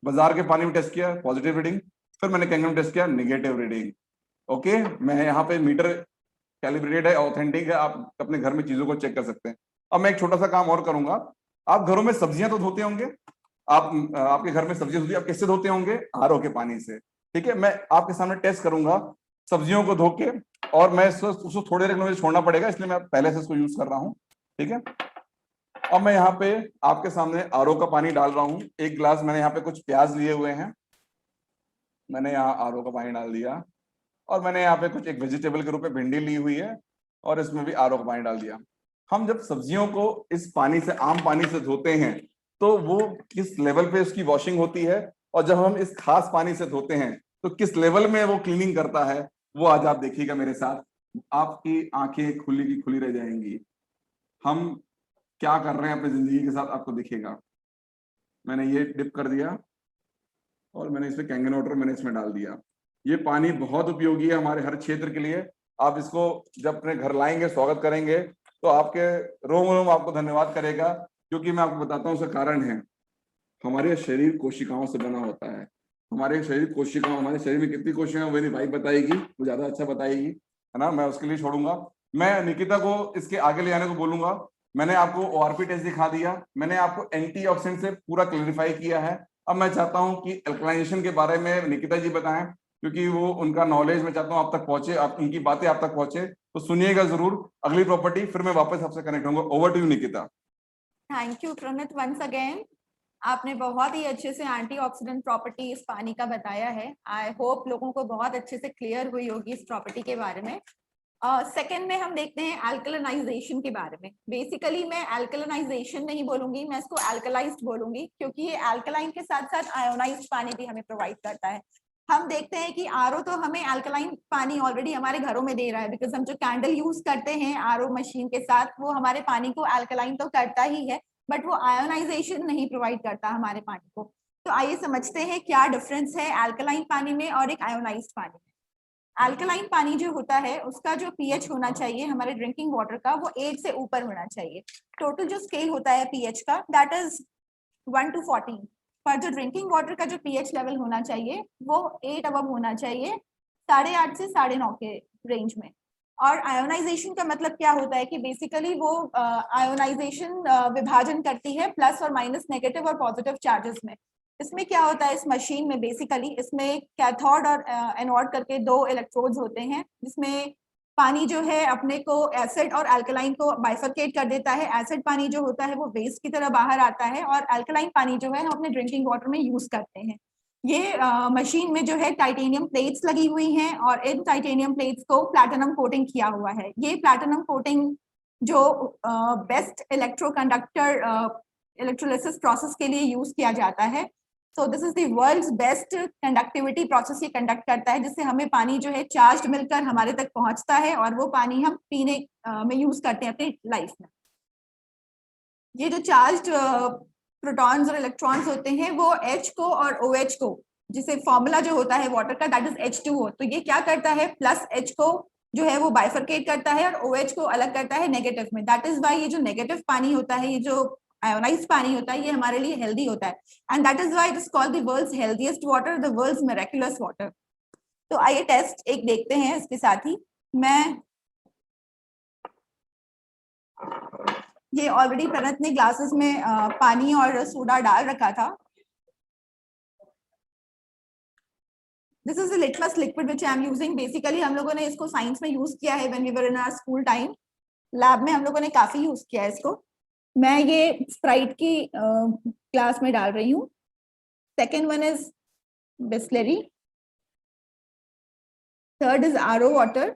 बाजार के पानी में टेस्ट किया, पॉजिटिव रीडिंग। फिर मैंने कैंगन में टेस्ट किया, नेगेटिव रीडिंग। ओके, मैं यहाँ पे मीटर कैलिब्रेटेड है, ऑथेंटिक है, आप अपने घर में चीजों को चेक कर सकते हैं। अब मैं एक छोटा सा काम और करूंगा। आप घरों में सब्जियां तो धोते होंगे, आपके घर में सब्जियां धोती, आप किससे धोते होंगे? आरओ के पानी से। ठीक है, मैं आपके सामने टेस्ट करूंगा सब्जियों को धो के, और मैं उसको थोड़ी देर मुझे छोड़ना पड़ेगा, इसलिए मैं पहले से इसको यूज कर रहा हूँ। ठीक है, अब मैं यहाँ पे आपके सामने आरओ का पानी डाल रहा हूँ। एक गिलास मैंने यहाँ पे कुछ प्याज लिए हुए हैं, मैंने यहाँ आरओ का पानी डाल दिया। और मैंने यहाँ पे कुछ एक वेजिटेबल के रूप में भिंडी ली हुई है, और इसमें भी आरओ का पानी डाल दिया। हम जब सब्जियों को इस पानी से, आम पानी से धोते हैं, तो वो किस लेवल पे उसकी वॉशिंग होती है, और जब हम इस खास पानी से धोते हैं तो किस लेवल में वो क्लीनिंग करता है, वो आज आप देखिएगा मेरे साथ। आपकी आंखें खुली की खुली रह जाएंगी। हम क्या कर रहे हैं अपनी जिंदगी के साथ, आपको दिखेगा। मैंने ये डिप कर दिया, और मैंने इसमें कैंगन वाटर मैंने इसमें डाल दिया। ये पानी बहुत उपयोगी है हमारे हर क्षेत्र के लिए। आप इसको जब अपने घर लाएंगे, स्वागत करेंगे, तो आपके रोम रोम आपको धन्यवाद करेगा, क्योंकि मैं आपको बताता हूँ उसका कारण है। हमारे शरीर कोशिकाओं से बना होता है। हमारे शरीर कोशिकाओं, हमारे शरीर में कितनी कोशिकाएं, मेरी भाई बताएगी, वो ज्यादा अच्छा बताएगी, है ना, मैं उसके लिए छोड़ूंगा। मैं निकिता को इसके आगे ले जाने को बोलूंगा। मैंने आपको ओआरपी टेस्ट दिखा दिया, मैंने आपको एंटीऑक्सीडेंट से पूरा क्लैरिफाई किया है। अब मैं चाहता हूं कि अल्कलाइजेशन के बारे में निकिता जी बताएं, क्योंकि वो उनका नॉलेज मैं चाहता हूं आप तक पहुंचे, आप उनकी बातें आप तक पहुंचे, तो सुनिएगा जरूर अगली प्रॉपर्टी, फिर मैं वापस आपसे कनेक्ट होऊंगा। Over to you Nikita. Thank you Pranit once again. आपने बहुत ही अच्छे से एंटीऑक्सीडेंट प्रॉपर्टी इस पानी का बताया है। आई होप लोगों को बहुत अच्छे से क्लियर हुई होगी इस प्रॉपर्टी के बारे में। सेकेंड में हम देखते हैं अल्कलाइजेशन के बारे में। बेसिकली मैं अल्कलाइजेशन नहीं बोलूंगी, मैं इसको अल्कलाइज्ड बोलूंगी, क्योंकि ये अल्कलाइन के साथ साथ आयोनाइज्ड पानी भी हमें प्रोवाइड करता है। हम देखते हैं कि आरओ तो हमें अल्कलाइन पानी ऑलरेडी हमारे घरों में दे रहा है, बिकॉज हम जो कैंडल यूज करते हैं आरओ मशीन के साथ, वो हमारे पानी को अल्कलाइन तो करता ही है, बट वो आयोनाइजेशन नहीं प्रोवाइड करता हमारे पानी को। तो आइए समझते हैं क्या डिफरेंस है अल्कलाइन पानी में और एक आयोनाइज्ड पानी में। अल्कलाइन पानी जो होता है उसका जो पीएच होना चाहिए हमारे ड्रिंकिंग वाटर का, वो 8 से ऊपर होना चाहिए। टोटल जो स्केल होता है पीएच का, दैट इज 1 to 14। पर जो ड्रिंकिंग वाटर का जो पीएच लेवल होना चाहिए वो 8 अबव होना चाहिए, 8.5 से 9.5 के रेंज में। और आयोनाइजेशन का मतलब क्या होता है कि बेसिकली वो आयोनाइजेशन विभाजन करती है प्लस और माइनस, नेगेटिव और पॉजिटिव चार्जेस में। इसमें क्या होता है इस मशीन में, बेसिकली इसमें कैथोड और एनोड करके 2 इलेक्ट्रोड्स होते हैं, जिसमें पानी जो है अपने को एसिड और अल्कलाइन को बाइफरकेट कर देता है। एसिड पानी जो होता है वो वेस्ट की तरह बाहर आता है, और अल्कलाइन पानी जो है हम अपने ड्रिंकिंग वाटर में यूज करते हैं। ये मशीन में जो है टाइटेनियम प्लेट्स लगी हुई हैं, और इन टाइटेनियम प्लेट्स को प्लैटिनम कोटिंग किया हुआ है। ये प्लैटिनम कोटिंग जो बेस्ट इलेक्ट्रोकंडक्टर इलेक्ट्रोलिसिस प्रोसेस के लिए यूज किया जाता है। So this is the world's best conductivity process ये कंडक्ट करता है, जिससे हमें पानी जो है चार्ज मिलकर हमारे तक पहुंचता है, और वो पानी हम पीने में यूज करते हैं अपनी लाइफ में। ये जो चार्ज प्रोटॉन्स और इलेक्ट्रॉन्स होते हैं वो H को और OH को, जिसे फॉर्मूला जो होता है वाटर का दैट इज H2O, तो ये क्या करता है प्लस H को जो है वो बाइफरकेट करता है और OH को अलग करता है नेगेटिव में। दैट इज वाई ये जो नेगेटिव पानी होता है, ये जो आयोनाइज्ड पानी होता है, ये हमारे लिए हेल्दी होता है, and that is why it is called the world's healthiest water, the world's miraculous water. तो आइए टेस्ट एक देखते हैं इसके साथ ही। मैं ये ऑलरेडी प्रणत ने ग्लासेस में पानी और सोडा डाल रखा था। This is the litmus liquid which I am using. Basically हम लोगों ने इसको साइंस में यूज किया है when we were in our school time. Lab में हम लोगों ने काफी यूज किया है इसको। मैं ये स्प्राइट की ग्लास में डाल रही हूँ। Second one is Bisleri, third is RO water,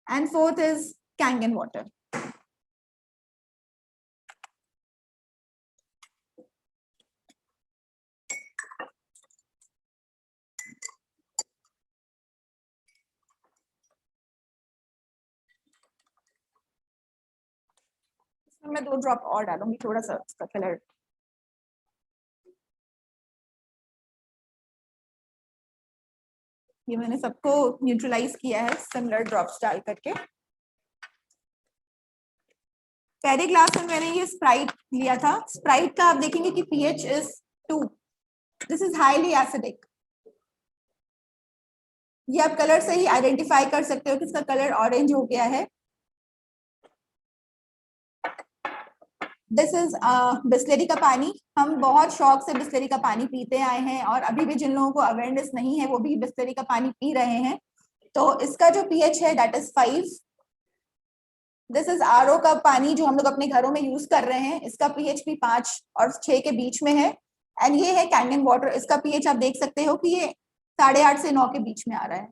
and fourth is Kangen water. मैं 2 ड्रॉप और डालूंगी, थोड़ा सा उसका कलर ये मैंने सबको न्यूट्रलाइज किया है सिमिलर ड्रॉप्स डाल करके। पहले क्लास में मैंने ये स्प्राइट लिया था। स्प्राइट का आप देखेंगे कि pH is 2। This is highly acidic. ये आप कलर से ही आइडेंटिफाई कर सकते हो कि इसका कलर ऑरेंज हो गया है। दिस इज बिस्लेरी का पानी। हम बहुत शौक से बिस्लेरी का पानी पीते आए हैं और अभी भी जिन लोगों को अवेयरनेस नहीं है वो भी बिस्लेरी का पानी पी रहे हैं। तो इसका जो pH है that is 5। This is RO का पानी जो हम लोग अपने घरों में यूज कर रहे हैं। इसका pH भी 5 और 6 के बीच में है। एंड ये है कैंगन वाटर। इसका pH आप देख सकते हो कि ये 8.5 से 9 के बीच में आ रहा है।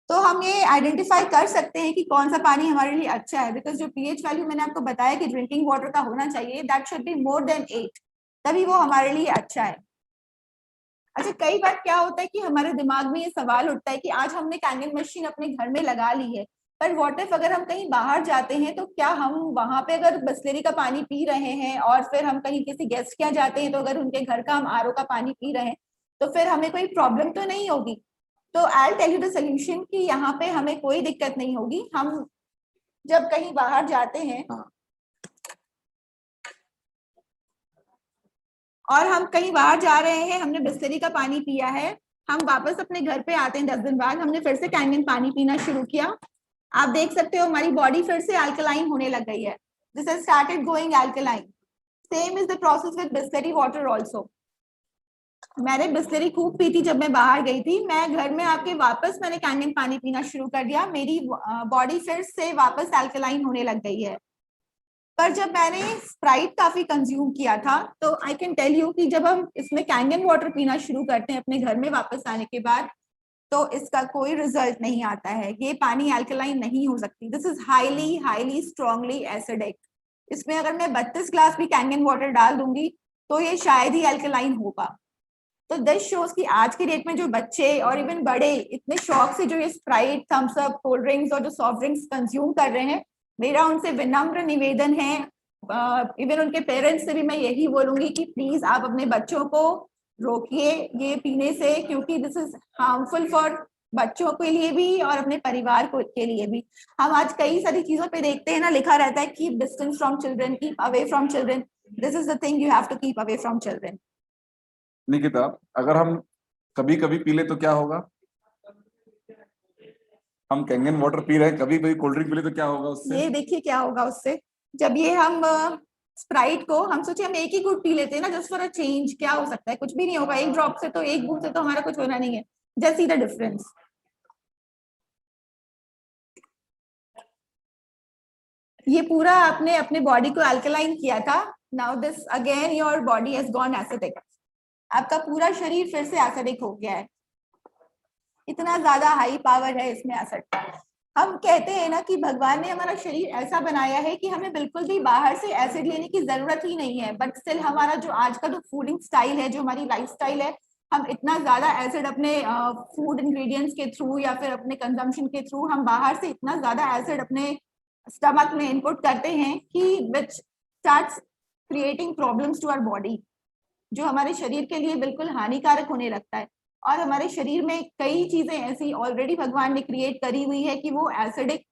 तो हम ये आइडेंटिफाई कर सकते हैं कि कौन सा पानी हमारे लिए अच्छा है, बिकॉज जो pH वैल्यू मैंने आपको बताया कि ड्रिंकिंग वाटर का होना चाहिए, that should be more than 8, तभी वो हमारे लिए अच्छा है। अच्छा, कई बार क्या होता है कि हमारे दिमाग में ये सवाल उठता है कि आज हमने कैंगन मशीन अपने घर में लगा ली है, पर व्हाट इफ अगर हम कहीं बाहर जाते हैं तो क्या हम वहां पे अगर बिस्लेरी का पानी पी रहे हैं और फिर हम कहीं किसी गेस्ट के यहाँ जाते हैं तो अगर उनके घर का हम RO का पानी पी रहे हैं तो फिर हमें कोई प्रॉब्लम तो नहीं होगी? तो I tell you the solution कि यहाँ पे हमें कोई दिक्कत नहीं होगी। हम जब कहीं बाहर जाते हैं और हम कहीं बाहर जा रहे हैं, हमने बिस्लेरी का पानी पिया है, हम वापस अपने घर पे आते हैं 10 दिन बाद, हमने फिर से कैंगन पानी पीना शुरू किया, आप देख सकते हो हमारी बॉडी फिर से अल्कलाइन होने लग गई है। This has started going alkaline. Same is the process with Bisleri water also. मैंने बिस्लेरी खूब पी थी जब मैं बाहर गई थी, मैं घर में आके वापस मैंने कैंगन पानी पीना शुरू कर दिया, मेरी बॉडी फिर से वापस अल्कलाइन होने लग गई है। पर जब मैंने स्प्राइट काफी कंज्यूम किया था तो आई कैन टेल यू कि जब हम इसमें कैंगन वाटर पीना शुरू करते हैं अपने घर में वापस आने के बाद, तो इसका कोई रिजल्ट नहीं आता है। ये पानी अल्कलाइन नहीं हो सकती। This is highly highly strongly acidic. इसमें अगर मैं 32 ग्लास भी कैंगन वाटर डाल दूंगी तो ये शायद ही अल्कलाइन होगा। तो दिस शोज कि आज की डेट में जो बच्चे और इवन बड़े इतने शौक से जो ये Sprite, Thums Up, cold drinks और जो सॉफ्ट ड्रिंक्स कंज्यूम कर रहे हैं, मेरा उनसे विनम्र निवेदन है, इवन उनके पेरेंट्स से भी मैं यही बोलूंगी कि प्लीज आप अपने बच्चों को रोकिए ये पीने से, क्योंकि दिस इज हार्मफुल फॉर बच्चों के लिए भी और अपने परिवार को के लिए भी। हम आज कई सारी चीजों पे देखते हैं ना, लिखा रहता है keep distance from children, keep away from children. This is the thing, you have to keep away from children. Nikita, अगर हम कभी कभी पी ले तो क्या होगा? हम कैंगन वाटर पी रहे हैं, कभी कभी कोल्ड ड्रिंक पी ले तो क्या होगा उससे? ये देखिए क्या होगा उससे। जब ये हम स्प्राइट को हम सोचे हम एक ही घूंट पी लेते हैं ना जस्ट फॉर अ चेंज, क्या हो सकता है? कुछ भी नहीं होगा। एक ड्रॉप से तो, एक बूंद से तो हमारा कुछ होना नहीं है। Just see the difference. ये पूरा आपने अपने बॉडी को अल्कलाइन किया था, now this again your body has gone acidic. आपका पूरा शरीर फिर से एसिडिक हो गया है। इतना ज्यादा हाई पावर है इसमें एसिड का। हम कहते हैं ना कि भगवान ने हमारा शरीर ऐसा बनाया है कि हमें बिल्कुल भी बाहर से एसिड लेने की जरूरत ही नहीं है, बट स्टिल हमारा जो आज का जो फूडिंग स्टाइल है, जो हमारी लाइफ स्टाइल है, हम इतना ज्यादा एसिड अपने फूड इंग्रेडिएंट्स के थ्रू या फिर अपने कंजम्पशन के थ्रू हम बाहर से इतना ज्यादा एसिड अपने स्टमक में इनपुट करते हैं कि which starts creating problems to our body, जो हमारे शरीर के लिए बिल्कुल हानिकारक होने लगता है। और हमारे शरीर में कई चीजें ऐसी ऑलरेडी भगवान ने क्रिएट करी हुई है कि वो एसिडिक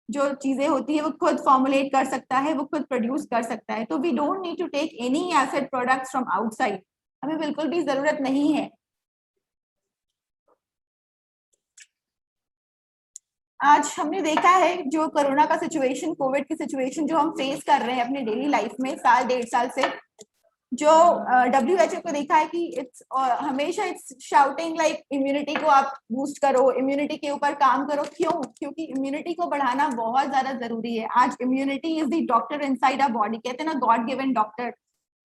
जो चीजें होती है वो खुद फॉर्मुलेट कर सकता है, वो खुद प्रोड्यूस कर सकता है। तो we don't need to take any acid products from outside, हमें बिल्कुल भी जरूरत नहीं है। आज हमने देखा है जो कोरोना का सिचुएशन, कोविड की सिचुएशन जो हम फेस कर रहे हैं अपने डेली लाइफ में साल 1.5 साल से, जो WHO को देखा है कि इट्स हमेशा इट्स शाउटिंग लाइक इम्यूनिटी को आप बूस्ट करो, इम्यूनिटी के ऊपर काम करो। क्यों? क्योंकि इम्यूनिटी को बढ़ाना बहुत ज्यादा जरूरी है। आज immunity is the doctor inside our body, कहते हैं ना गॉड गिवन डॉक्टर।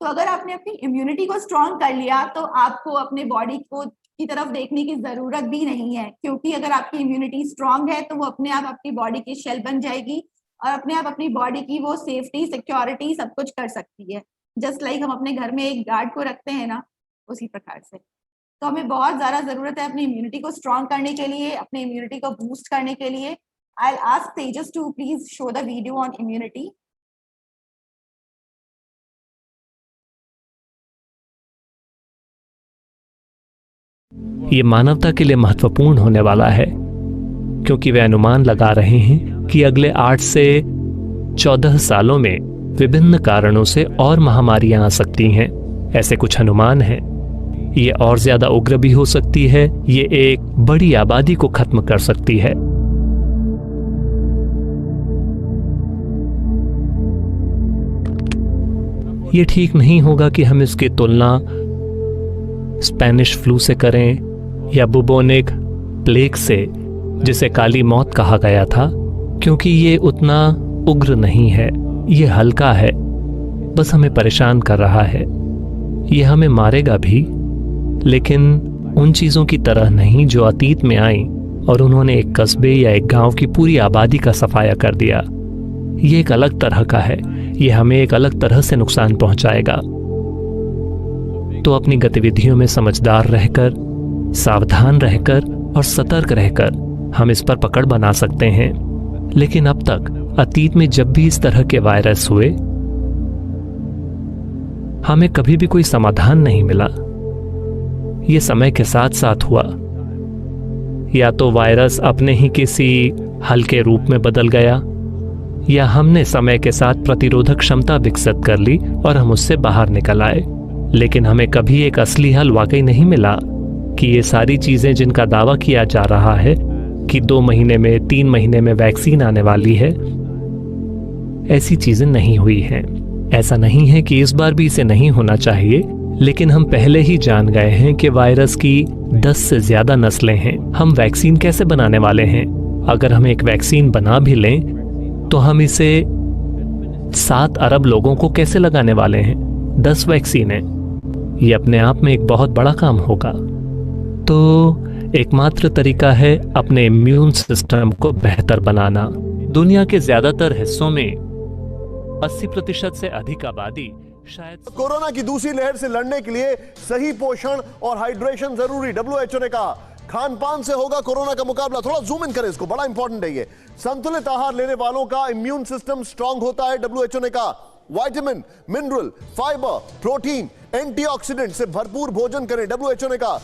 तो अगर आपने अपनी इम्यूनिटी को स्ट्रॉन्ग कर लिया तो आपको अपने बॉडी को की तरफ देखने की जरूरत भी नहीं है, क्योंकि अगर आपकी इम्यूनिटी स्ट्रॉन्ग है तो वो अपने आप आपकी बॉडी की शेल बन जाएगी और अपने आप अपनी बॉडी की वो सेफ्टी, सिक्योरिटी सब कुछ कर सकती है। जस्ट लाइक हम अपने घर में एक गार्ड को रखते हैं ना, उसी प्रकार से। तो हमें बहुत ज्यादा जरूरत है अपनी इम्यूनिटी को स्ट्रॉन्ग करने के लिए, अपनी इम्यूनिटी को बूस्ट करने के लिए। I will ask Tejas to please show the video on immunity. ये मानवता के लिए महत्वपूर्ण होने वाला है, क्योंकि वे अनुमान लगा रहे हैं कि अगले 8 से 14 सालों में विभिन्न कारणों से और महामारियां आ सकती हैं। ऐसे कुछ अनुमान हैं। ये और ज्यादा उग्र भी हो सकती है। ये एक बड़ी आबादी को खत्म कर सकती है। ये ठीक नहीं होगा कि हम इसकी तुलना स्पेनिश फ्लू से करें या बुबोनिक प्लेग से, जिसे काली मौत कहा गया था, क्योंकि ये उतना उग्र नहीं है। ये हल्का है, बस हमें परेशान कर रहा है। ये हमें मारेगा भी, लेकिन उन चीजों की तरह नहीं जो अतीत में आई और उन्होंने एक कस्बे या एक गांव की पूरी आबादी का सफाया कर दिया। ये एक अलग तरह का है। ये हमें एक अलग तरह से नुकसान पहुंचाएगा। तो अपनी गतिविधियों में समझदार रहकर, सावधान रहकर और सतर्क रहकर हम इस पर पकड़ बना सकते हैं। लेकिन अब तक अतीत में जब भी इस तरह के वायरस हुए, हमें कभी भी कोई समाधान नहीं मिला। ये समय के साथ साथ हुआ। या तो वायरस अपने ही किसी हल्के रूप में बदल गया, या हमने समय के साथ प्रतिरोधक क्षमता विकसित कर ली और हम उससे बाहर निकल आए। लेकिन हमें कभी एक असली हल वाकई नहीं मिला कि ये सारी चीजें जिनका दावा किया जा रहा है कि 2 महीने में, 3 महीने में वैक्सीन आने वाली है, ऐसी चीजें नहीं हुई हैं। ऐसा नहीं है कि इस बार भी इसे नहीं होना चाहिए, लेकिन हम पहले ही जान गए हैं कि वायरस की 10 से ज्यादा नस्लें हैं। हम वैक्सीन कैसे बनाने वाले हैं? अगर हम एक वैक्सीन बना भी लें तो हम इसे 7 अरब लोगों को कैसे लगाने वाले हैं? 10 वैक्सीनें, ये अपने आप में एक बहुत बड़ा काम होगा। तो एकमात्र तरीका है अपने इम्यून सिस्टम को बेहतर बनाना। दुनिया के ज्यादातर हिस्सों में 80% से अधिक आबादी शायद कोरोना की दूसरी लहर से लड़ने के लिए सही पोषण और हाइड्रेशन जरूरी। डब्ल्यूएचओ ने कहा खान पान से होगा कोरोना का मुकाबला। थोड़ा जूम इन करें इसको, बड़ा इंपॉर्टेंट है ये। संतुलित आहार लेने वालों का इम्यून सिस्टम स्ट्रांग होता है। डब्ल्यूएचओ ने कहा vitamin, mineral, fibre, protein, antioxidant से भरपूर भोजन करें। डब्ल्यूएचओ ने कहा।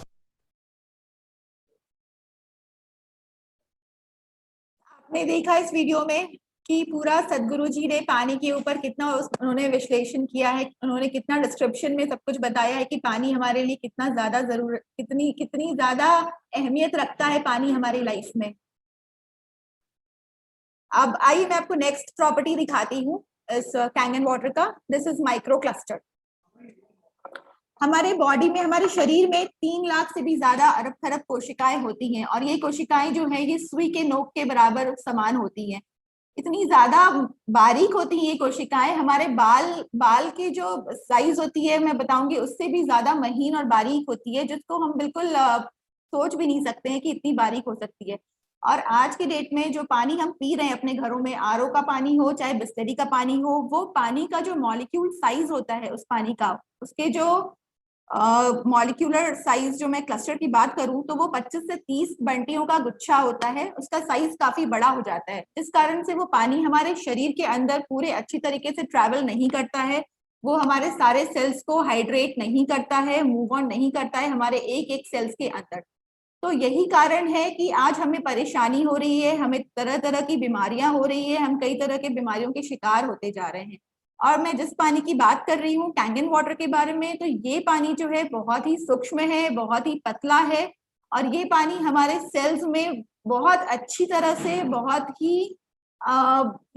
आपने देखा इस वीडियो में कि पूरा सदगुरु जी ने पानी के ऊपर कितना उन्होंने विश्लेषण किया है। उन्होंने कितना डिस्क्रिप्शन में सब कुछ बताया है कि पानी हमारे लिए कितना ज्यादा जरूरत, कितनी ज्यादा अहमियत रखता है पानी हमारी लाइफ में। अब आइए मैं आपको नेक्स्ट प्रॉपर्टी दिखाती हूँ इस कैंगन वाटर का। This is micro cluster. हमारे बॉडी में, हमारे शरीर में 3 लाख से भी ज्यादा अरब खरब कोशिकाएं होती हैं, और ये कोशिकाएं जो है ये सुई के नोक के बराबर समान होती हैं। इतनी ज्यादा बारीक होती है ये कोशिकाएं। हमारे बाल की जो साइज होती है, मैं बताऊंगी, उससे भी ज्यादा महीन और बारीक होती है, जिसको हम बिल्कुल सोच भी नहीं सकते हैं कि इतनी बारीक हो सकती है। और आज के डेट में जो पानी हम पी रहे हैं अपने घरों में, आरओ का पानी हो चाहे बिस्लरी का पानी हो, वो पानी का जो मॉलिक्यूल साइज होता है उस पानी का, उसके जो मॉलिक्यूलर साइज, जो मैं क्लस्टर की बात करूं तो वो 25 से 30 बंटियों का गुच्छा होता है। उसका साइज काफी बड़ा हो जाता है, जिस कारण से वो पानी हमारे शरीर के अंदर पूरे अच्छी तरीके से ट्रैवल नहीं करता है। वो हमारे सारे सेल्स को हाइड्रेट नहीं करता है, मूव ऑन नहीं करता है हमारे एक एक सेल्स के अंदर। तो यही कारण है कि आज हमें परेशानी हो रही है, हमें तरह तरह की बीमारियां हो रही है, हम कई तरह के बीमारियों के शिकार होते जा रहे हैं। और मैं जिस पानी की बात कर रही हूँ कैंगन वाटर के बारे में, तो ये पानी जो है बहुत ही सूक्ष्म है, बहुत ही पतला है, और ये पानी हमारे सेल्स में बहुत अच्छी तरह से, बहुत ही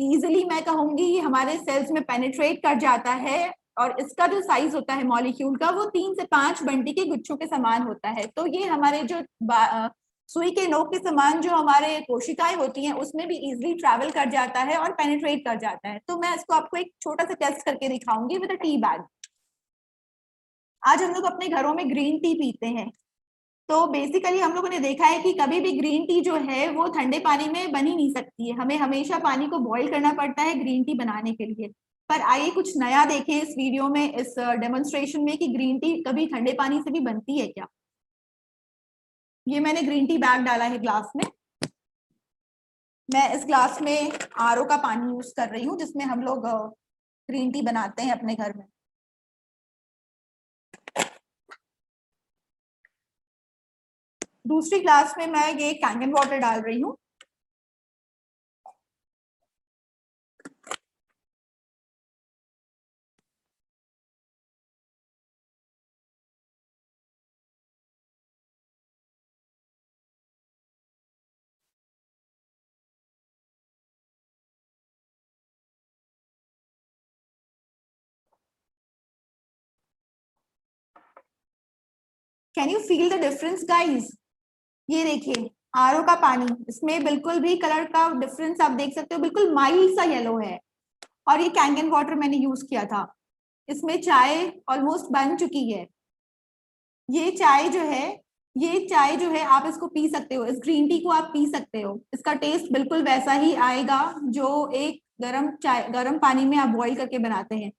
इजीली मैं कहूंगी हमारे सेल्स में पेनिट्रेट कर जाता है। और इसका जो साइज होता है मॉलिक्यूल का, वो 3 से 5 बंटी के गुच्छों के समान होता है। तो ये हमारे जो सुई के नोक के समान जो हमारे कोशिकाएं होती हैं उसमें भी इजीली ट्रैवल कर जाता है और पेनिट्रेट कर जाता है। तो मैं इसको आपको एक छोटा सा टेस्ट करके दिखाऊंगी विद अ टी बैग। आज हम लोग अपने घरों में ग्रीन टी पीते हैं, तो बेसिकली हम लोगों ने देखा है कि कभी भी ग्रीन टी जो है वो ठंडे पानी में बन ही नहीं सकती है। हमें हमेशा पानी को बॉईल करना पड़ता है ग्रीन टी बनाने के लिए। पर आइए कुछ नया देखें इस वीडियो में, इस डेमोन्स्ट्रेशन में, कि ग्रीन टी कभी ठंडे पानी से भी बनती है क्या। ये मैंने ग्रीन टी बैग डाला है ग्लास में। मैं इस ग्लास में आरओ का पानी यूज कर रही हूँ, जिसमें हम लोग ग्रीन टी बनाते हैं अपने घर में। दूसरी ग्लास में मैं ये कैंगन वाटर डाल रही हूँ। Can you feel the difference guys? ये देखिए आरओ का पानी, इसमें बिल्कुल भी कलर का डिफरेंस आप देख सकते हो, बिल्कुल माइल्ड सा येलो है। और ये कैंगन वाटर मैंने यूज किया था, इसमें चाय ऑलमोस्ट बन चुकी है। ये चाय जो है आप इसको पी सकते हो, इस ग्रीन टी को आप पी सकते हो। इसका टेस्ट बिल्कुल वैसा ही आएगा जो एक गर्म पानी में आप बॉईल करके बनाते हैं।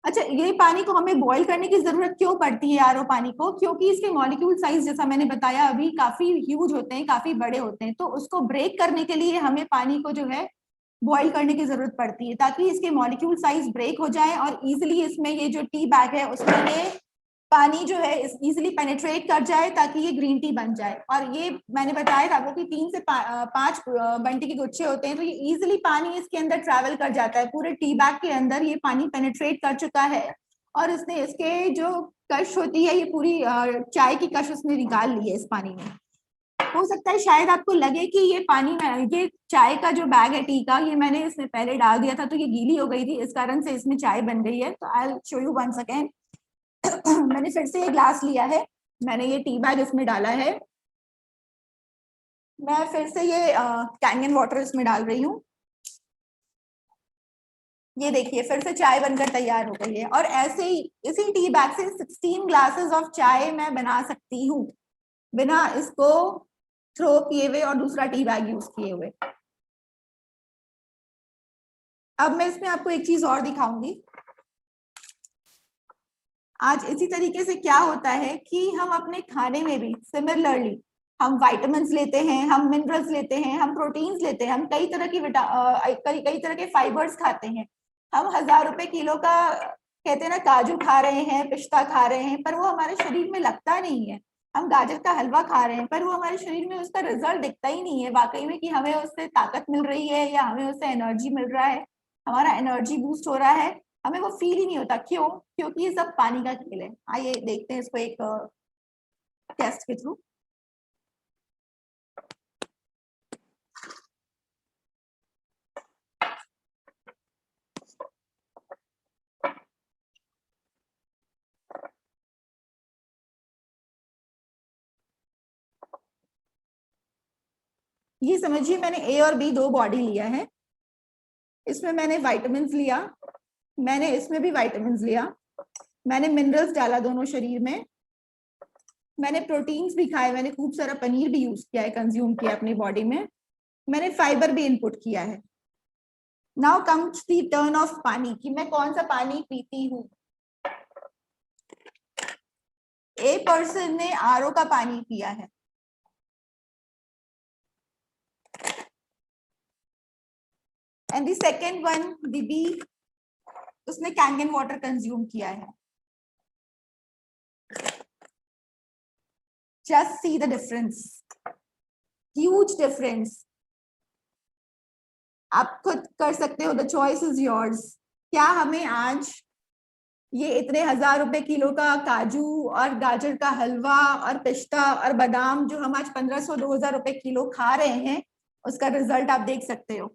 अच्छा, ये पानी को हमें बॉईल करने की जरूरत क्यों पड़ती है आरओ पानी को? क्योंकि इसके मॉलिक्यूल साइज जैसा मैंने बताया अभी काफी ह्यूज होते हैं, काफी बड़े होते हैं। तो उसको ब्रेक करने के लिए हमें पानी को जो है बॉईल करने की जरूरत पड़ती है, ताकि इसके मॉलिक्यूल साइज ब्रेक हो जाए और इजिली इसमें ये जो टी बैग है उसमें ये पानी जो है इजिली पेनिट्रेट कर जाए, ताकि ये ग्रीन टी बन जाए। और ये मैंने बताया था आपको कि 3 से 5 बंटी के गुच्छे होते हैं, तो ये इजिली पानी इसके अंदर ट्रैवल कर जाता है। पूरे टी बैग के अंदर ये पानी पेनिट्रेट कर चुका है और इसने इसके जो कश होती है, ये पूरी चाय की कश उसने निकाल ली है इस पानी में। हो सकता है शायद आपको लगे कि ये पानी में, ये चाय का जो बैग है टी का, ये मैंने इसमें पहले डाल दिया था तो ये गीली हो गई थी, इस कारण से इसमें चाय बन गई है। तो I will show you once again. मैंने फिर से ये ग्लास लिया है, मैंने ये टी बैग इसमें डाला है, मैं फिर से ये कैंगन वाटर इसमें डाल रही हूँ। ये देखिए फिर से चाय बनकर तैयार हो गई है। और ऐसे ही इसी टी बैग से 16 ग्लासेस ऑफ चाय मैं बना सकती हूँ बिना इसको थ्रो किए हुए और दूसरा टी बैग यूज किए हुए। अब मैं इसमें आपको एक चीज और दिखाऊंगी। आज इसी तरीके से क्या होता है कि हम अपने खाने में भी सिमिलरली हम विटामिन्स लेते हैं, हम मिनरल्स लेते हैं, हम प्रोटीन्स लेते हैं, हम कई तरह की कई तरह के फाइबर्स खाते हैं। हम 1000 रुपए किलो का कहते हैं ना काजू खा रहे हैं, पिस्ता खा रहे हैं, पर वो हमारे शरीर में लगता नहीं है। हम गाजर का हलवा खा रहे हैं पर वो हमारे शरीर में उसका रिजल्ट दिखता ही नहीं है वाकई में कि हमें उससे ताकत मिल रही है या हमें उससे एनर्जी मिल रहा है, हमारा एनर्जी बूस्ट हो रहा है, हमें वो फील ही नहीं होता। क्यों? क्योंकि ये सब पानी का खेल है। आइए देखते हैं इसको एक टेस्ट के थ्रू। ये समझिए मैंने ए और बी दो बॉडी लिया है, इसमें मैंने विटामिन्स लिया, मैंने इसमें भी विटामिन्स लिया, मैंने मिनरल्स डाला दोनों शरीर में, मैंने प्रोटीन्स भी खाए, मैंने खूब सारा पनीर भी यूज किया है, कंज्यूम किया अपनी बॉडी में, मैंने फाइबर भी इनपुट किया है। Now comes the turn off पानी कि मैं कौन सा पानी पीती हूँ। ए पर्सन ने आरओ का पानी पिया है, and the second one the B, उसने कैंगन वाटर कंज्यूम किया है। Just see the difference, huge difference. आप खुद कर सकते हो, द चॉइस इज योर्स। क्या हमें आज ये इतने 1000 रुपए किलो का काजू और गाजर का हलवा और पिस्ता और बादाम जो हम आज 1500-2000 रुपए किलो खा रहे हैं, उसका रिजल्ट आप देख सकते हो।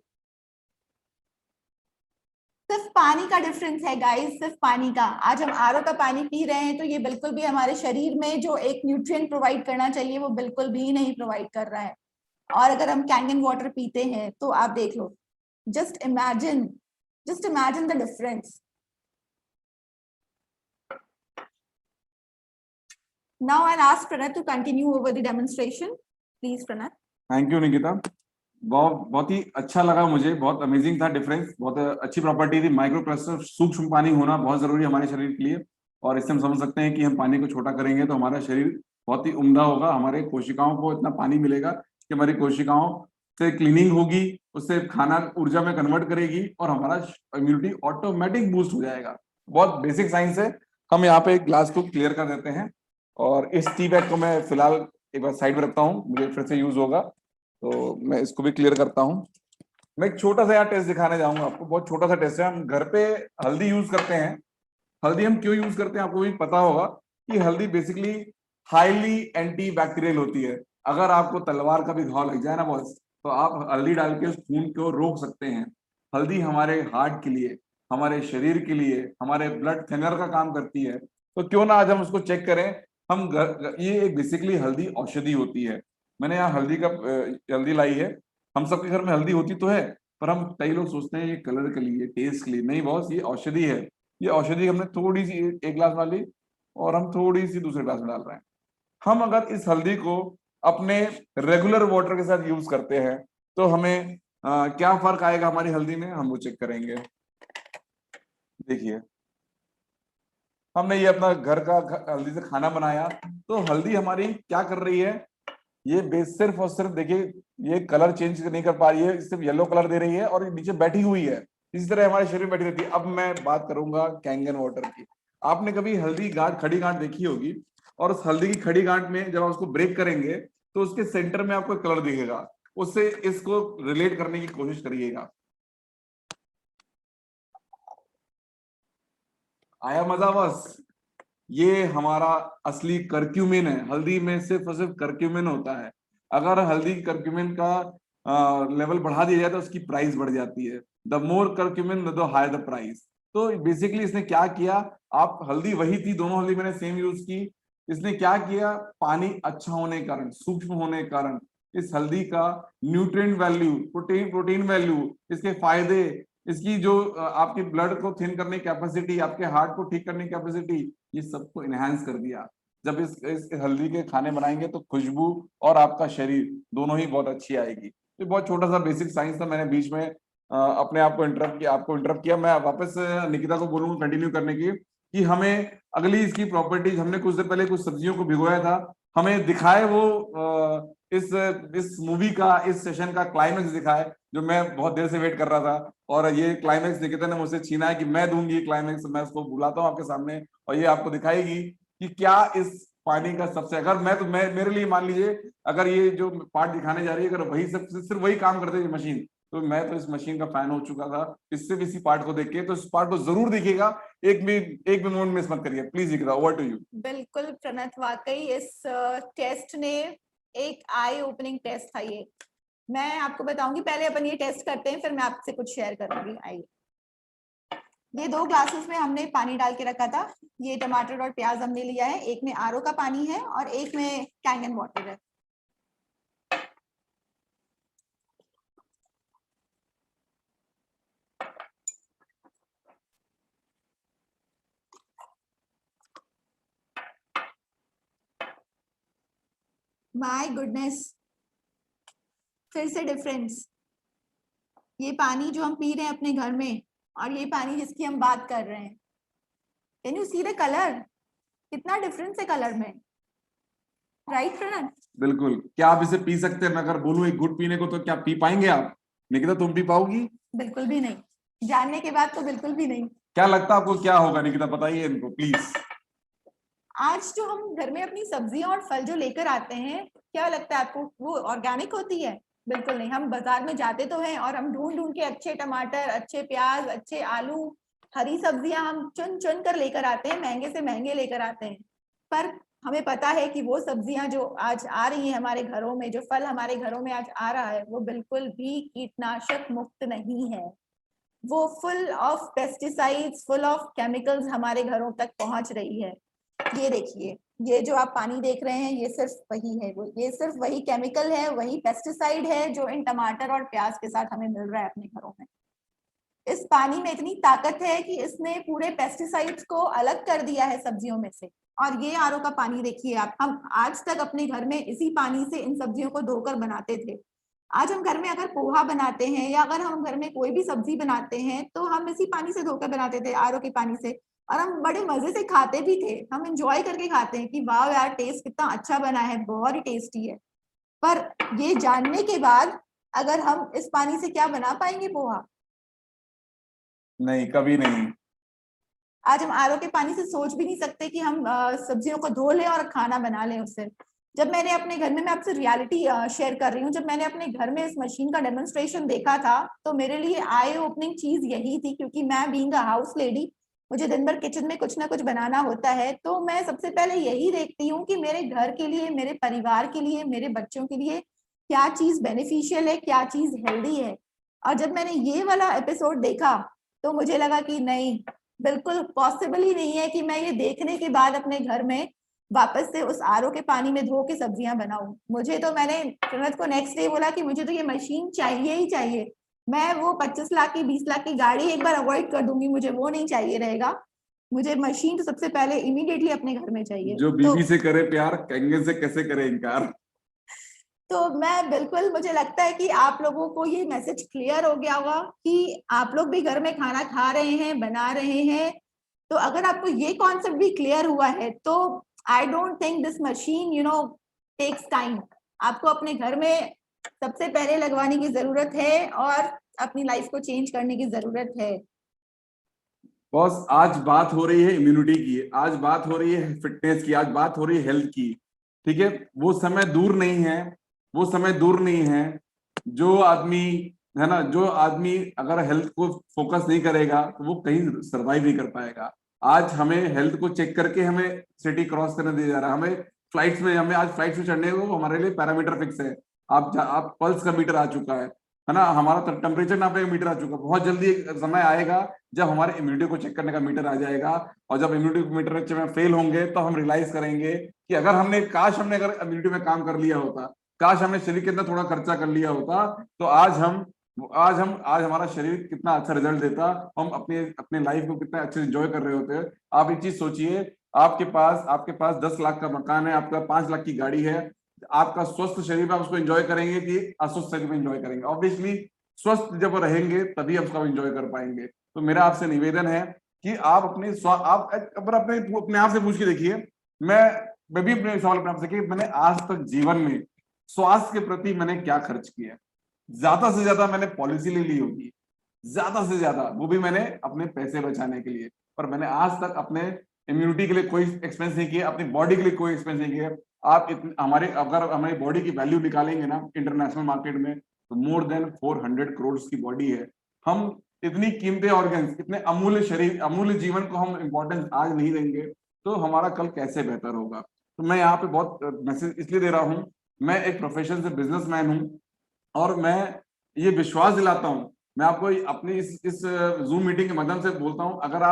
सिर्फ पानी का डिफरेंस है गाइस, सिर्फ पानी का। आज हम आरओ का पानी पी रहे हैं तो ये बिल्कुल भी हमारे शरीर में जो एक न्यूट्रिएंट प्रोवाइड करना चाहिए वो बिल्कुल भी नहीं प्रोवाइड कर रहा है। और अगर हम कैंगन वाटर पीते हैं तो आप देख लो, just imagine the difference. Now I ask Pranat to continue over the demonstration. Please Pranat. Thank you Nikita, बहुत ही अच्छा लगा मुझे, बहुत अमेजिंग था डिफरेंस, बहुत अच्छी प्रॉपर्टी थी। माइक्रो क्लस्टर सूक्ष्म पानी होना बहुत जरूरी है हमारे शरीर के लिए, और इससे हम समझ सकते हैं कि हम पानी को छोटा करेंगे तो हमारा शरीर बहुत ही उम्दा होगा, हमारे कोशिकाओं को इतना पानी मिलेगा कि हमारी कोशिकाओं से क्लीनिंग होगी, उससे खाना ऊर्जा में कन्वर्ट करेगी और हमारा इम्यूनिटी ऑटोमेटिक बूस्ट हो जाएगा। बहुत बेसिक साइंस है। हम यहाँ पे ग्लास को क्लियर कर देते हैं और इस टी बैग को मैं फिलहाल एक बार साइड में रखता हूँ, मुझे फिर से यूज होगा तो मैं इसको भी क्लियर करता हूँ। मैं एक छोटा सा यहाँ टेस्ट दिखाने जाऊंगा आपको, बहुत छोटा सा टेस्ट है। हम घर पे हल्दी यूज करते हैं। हल्दी हम क्यों यूज करते हैं आपको भी पता होगा कि हल्दी बेसिकली हाईली एंटी बैक्टीरियल होती है। अगर आपको तलवार का भी घाव लग जाए ना बॉस, तो आप हल्दी डाल के उस खून को रोक सकते हैं। हल्दी हमारे हार्ट के लिए, हमारे शरीर के लिए, हमारे ब्लड थिनर का काम करती है। तो क्यों ना आज हम उसको चेक करें। ये बेसिकली हल्दी औषधि होती है। मैंने यहाँ हल्दी लाई है। हम सबके घर में हल्दी होती तो है, पर हम कई लोग सोचते हैं ये कलर के लिए, टेस्ट के लिए। नहीं बॉस, ये औषधि है। ये औषधि हमने थोड़ी सी एक गिलास डाली और हम थोड़ी सी दूसरे गिलास में डाल रहे हैं। हम अगर इस हल्दी को अपने रेगुलर वाटर के साथ यूज करते हैं तो हमें क्या फर्क आएगा हमारी हल्दी में, हम वो चेक करेंगे। देखिए, हमने ये अपना घर का हल्दी से खाना बनाया, तो हल्दी हमारी क्या कर रही है, ये बेस सिर्फ और सिर्फ देखिए, ये कलर चेंज नहीं कर पा रही है, सिर्फ येलो कलर दे रही है और नीचे बैठी हुई है। इसी तरह हमारे शरीर में बैठी रहती है। अब मैं बात करूंगा कैंगन वाटर की। आपने कभी हल्दी गांठ, खड़ी गांठ देखी होगी, और उस हल्दी की खड़ी गांठ में जब आप उसको ब्रेक करेंगे तो उसके सेंटर में आपको कलर दिखेगा। उससे इसको रिलेट करने की कोशिश करिएगा। आया मजा बस? ये हमारा असली करक्यूमिन है। हल्दी में सिर्फ और सिर्फ करक्यूमिन होता है। अगर हल्दी करक्यूमिन का लेवल बढ़ा दिया जाए तो उसकी प्राइस बढ़ जाती है। The more curcumin the higher the price. तो बेसिकली इसने क्या किया, आप हल्दी वही थी, दोनों हल्दी मैंने सेम यूज की। इसने क्या किया, पानी अच्छा होने के कारण, सूक्ष्म होने के कारण इस हल्दी का न्यूट्रिएंट वैल्यू, प्रोटीन वैल्यू, इसके फायदे, इसकी जो आपकी ब्लड को थिन करने की कैपेसिटी, आपके हार्ट को ठीक करने की कैपेसिटी, ये सबको इनहेंस कर दिया। जब इस हल्दी के खाने बनाएंगे तो खुशबू और आपका शरीर दोनों ही बहुत अच्छी आएगी। तो बहुत छोटा सा बेसिक साइंस था, मैंने बीच में अपने आप को इंटरप्ट किया। मैं वापस निकिता को बोलूंगा कंटिन्यू करने की, कि हमें अगली इसकी प्रॉपर्टीज, हमने कुछ देर पहले कुछ सब्जियों को भिगोया था, हमें दिखाए वो इस मूवी का, इस सेशन का क्लाइमेक्स दिखाए, जो मैं बहुत देर से वेट कर रहा था। और ये क्लाइमेक्स निकिता ने मुझसे छीना है कि मैं दूंगी क्लाइमेक्स। मैं उसको बुलाता हूँ आपके सामने और ये आपको दिखाएगी कि क्या इस पानी का सबसे, अगर मैं मेरे लिए मान लीजिए, अगर ये जो पार्ट दिखाने जा रही है, अगर वही सिर्फ वही काम करते ये मशीन, तो मैं तो इस मशीन का फैन हो चुका था इससे भी, इसी पार्ट को देख के। तो इस पार्ट को जरूर देखिएगा, एक भी मोमेंट मिस मत करिए please. Nikita, over to you. बिल्कुल प्रणत, वाकई इस टेस्ट ने एक आई ओपनिंग टेस्ट था ये। मैं आपको बताऊंगी, पहले अपन ये टेस्ट करते हैं, फिर मैं आपसे कुछ शेयर करूंगी। आइए, ये 2 ग्लासेस में हमने पानी डाल के रखा था। ये टमाटर और प्याज हमने लिया है, एक में आरओ का पानी है और एक में कैंगन वाटर है। माय गुडनेस, फिर से डिफरेंस। ये पानी जो हम पी रहे हैं अपने घर में और ये पानी जिसकी हम बात कर रहे हैं, can you see the colour? कितना डिफरेंस है कलर में, राइट प्रणत? बिल्कुल। क्या आप इसे पी सकते हैं? मैं अगर बोलूं एक घुट पीने को, तो क्या पी पाएंगे आप? निकिता, तुम पी पाओगी? बिल्कुल भी नहीं, जानने के बाद तो बिल्कुल भी नहीं। क्या लगता है आपको क्या होगा निकिता, बताइए इनको प्लीज। आज जो हम घर में अपनी सब्जियां और फल जो लेकर आते हैं, क्या लगता है आपको वो ऑर्गेनिक होती है? बिल्कुल नहीं। हम बाजार में जाते तो हैं और हम ढूंढ ढूंढ के अच्छे टमाटर, अच्छे प्याज, अच्छे आलू, हरी सब्जियां हम चुन चुन कर लेकर आते हैं, महंगे से महंगे लेकर आते हैं। पर हमें पता है कि वो सब्जियां जो आज आ रही हैं हमारे घरों में, जो फल हमारे घरों में आज आ रहा है, वो बिल्कुल भी कीटनाशक मुक्त नहीं है। वो full of pesticides, full of chemicals हमारे घरों तक पहुंच रही है। ये देखिए, ये जो आप पानी देख रहे हैं, ये सिर्फ वही है, वो ये सिर्फ वही केमिकल है, वही पेस्टिसाइड है जो इन टमाटर और प्याज के साथ हमें मिल रहा है अपने घरों में। इस पानी में इतनी ताकत है कि इसने पूरे पेस्टिसाइड्स को अलग कर दिया है सब्जियों में से। और ये आरओ का पानी देखिए आप, हम आज तक अपने घर में इसी पानी से इन सब्जियों को धोकर बनाते थे। आज हम घर में अगर पोहा बनाते हैं या अगर हम घर में कोई भी सब्जी बनाते हैं तो हम इसी पानी से धोकर बनाते थे, आरओ के पानी से। और हम बड़े मजे से खाते भी थे, हम एंजॉय करके खाते हैं कि वाह यार, टेस्ट कितना अच्छा बना है, बहुत ही टेस्टी है। पर ये जानने के बाद अगर हम इस पानी से क्या बना पाएंगे पोहा? नहीं, कभी नहीं। आज हम आरओ के पानी से सोच भी नहीं सकते कि हम सब्जियों को धो लें और खाना बना लें उससे। जब मैंने अपने घर में, मैं आपसे रियलिटी शेयर कर रही हूँ, जब मैंने अपने घर में इस मशीन का डेमोन्स्ट्रेशन देखा था तो मेरे लिए आई ओपनिंग चीज यही थी, क्योंकि मैं बीइंग अ हाउस लेडी, मुझे दिन भर किचन में कुछ ना कुछ बनाना होता है, तो मैं सबसे पहले यही देखती हूँ कि मेरे घर के लिए, मेरे परिवार के लिए, मेरे बच्चों के लिए क्या चीज बेनिफिशियल है, क्या चीज हेल्दी है। और जब मैंने ये वाला एपिसोड देखा तो मुझे लगा कि नहीं, बिल्कुल पॉसिबल ही नहीं है कि मैं ये देखने के बाद अपने घर में वापस से उस आरओ के पानी में धो के सब्जियां बनाऊं। मुझे तो, मैंने प्रणत को नेक्स्ट डे बोला कि मुझे तो ये मशीन चाहिए ही चाहिए, मैं वो 25 लाख की 20 लाख की गाड़ी एक बार अवॉइड कर दूंगी, मुझे वो नहीं चाहिए रहेगा, मुझे मशीन तो सबसे पहले इमीडिएटली अपने घर में चाहिए। जो बीवी से करे प्यार, कैंगन से कैसे करे इनकार। तो मैं बिल्कुल, मुझे लगता है कि आप लोगों को ये मैसेज क्लियर हो गया होगा कि आप लोग भी घर में खाना खा रहे हैं, बना रहे हैं, तो अगर आपको ये कॉन्सेप्ट भी क्लियर हुआ है तो I don't think this machine takes time. आपको अपने घर में सबसे पहले लगवाने की जरूरत है और अपनी लाइफ को चेंज करने की जरूरत है। बॉस, आज बात हो रही है इम्यूनिटी की, आज बात हो रही है फिटनेस की, आज बात हो रही है हेल्थ की, ठीक है। वो समय दूर नहीं है, वो समय दूर नहीं है जो आदमी, है ना, जो आदमी अगर हेल्थ को फोकस नहीं करेगा तो वो कहीं सरवाइव नहीं कर पाएगा। आज हमें हेल्थ को चेक करके हमें सिटी क्रॉस करने दिया जा रहा है। हमें फ्लाइट्स में, हमें आज फ्लाइट्स में चढ़ने को हमारे लिए पैरामीटर फिक्स है। आप पल्स का मीटर आ चुका है ना, हमारा टेम्परेचर नापने का मीटर आ चुका है। बहुत जल्दी एक समय आएगा जब हमारे इम्यूनिटी को चेक करने का मीटर आ जाएगा, और जब इम्यूनिटी मीटर में फेल होंगे तो हम रियलाइज करेंगे कि अगर हमने अगर इम्यूनिटी में काम कर लिया होता, काश हमने शरीर के अंदर थोड़ा खर्चा कर लिया होता, तो आज हमारा शरीर कितना अच्छा रिजल्ट देता, हम अपने लाइफ को कितना अच्छे एंजॉय कर रहे होते। आप एक चीज सोचिए, आपके पास 10 लाख का मकान है, आपका 5 लाख की गाड़ी है, आपका स्वस्थ शरीर में आप उसको एंजॉय करेंगे कि अस्वस्थ शरीर में एंजॉय करेंगे? ऑब्वियसली स्वस्थ जब रहेंगे तभी हम उसका एंजॉय कर पाएंगे। तो मेरा आपसे निवेदन है कि आप अपने आप से पूछ के देखिए, मैं भी अपने सवाल अपने आप से कि मैंने आज तक जीवन में स्वास्थ्य के प्रति मैंने क्या खर्च किया? ज्यादा से ज्यादा मैंने पॉलिसी ले ली होगी, ज्यादा से ज्यादा, वो भी मैंने अपने पैसे बचाने के लिए, पर मैंने आज तक अपने इम्यूनिटी के लिए कोई एक्सपेंस नहीं किया, अपनी बॉडी के लिए कोई एक्सपेंस नहीं किया। अगर हमारी बॉडी की वैल्यू निकालेंगे ना इंटरनेशनल मार्केट में, तो मोर देन 400 करोड़ की बॉडी है। हम इतनी कीमती ऑर्गन्स, इतने अमूल्य शरीर, अमूल्य जीवन को हम इंपॉर्टेंस आज नहीं देंगे तो हमारा कल कैसे बेहतर होगा? तो मैं यहाँ पे बहुत मैसेज इसलिए दे रहा हूँ, मैं एक प्रोफेशन से बिजनेसमैन हूँ और मैं ये विश्वास दिलाता हूँ, मैं आपको अपनी इस जूम मीटिंग के माध्यम से बोलता हूँ, अगर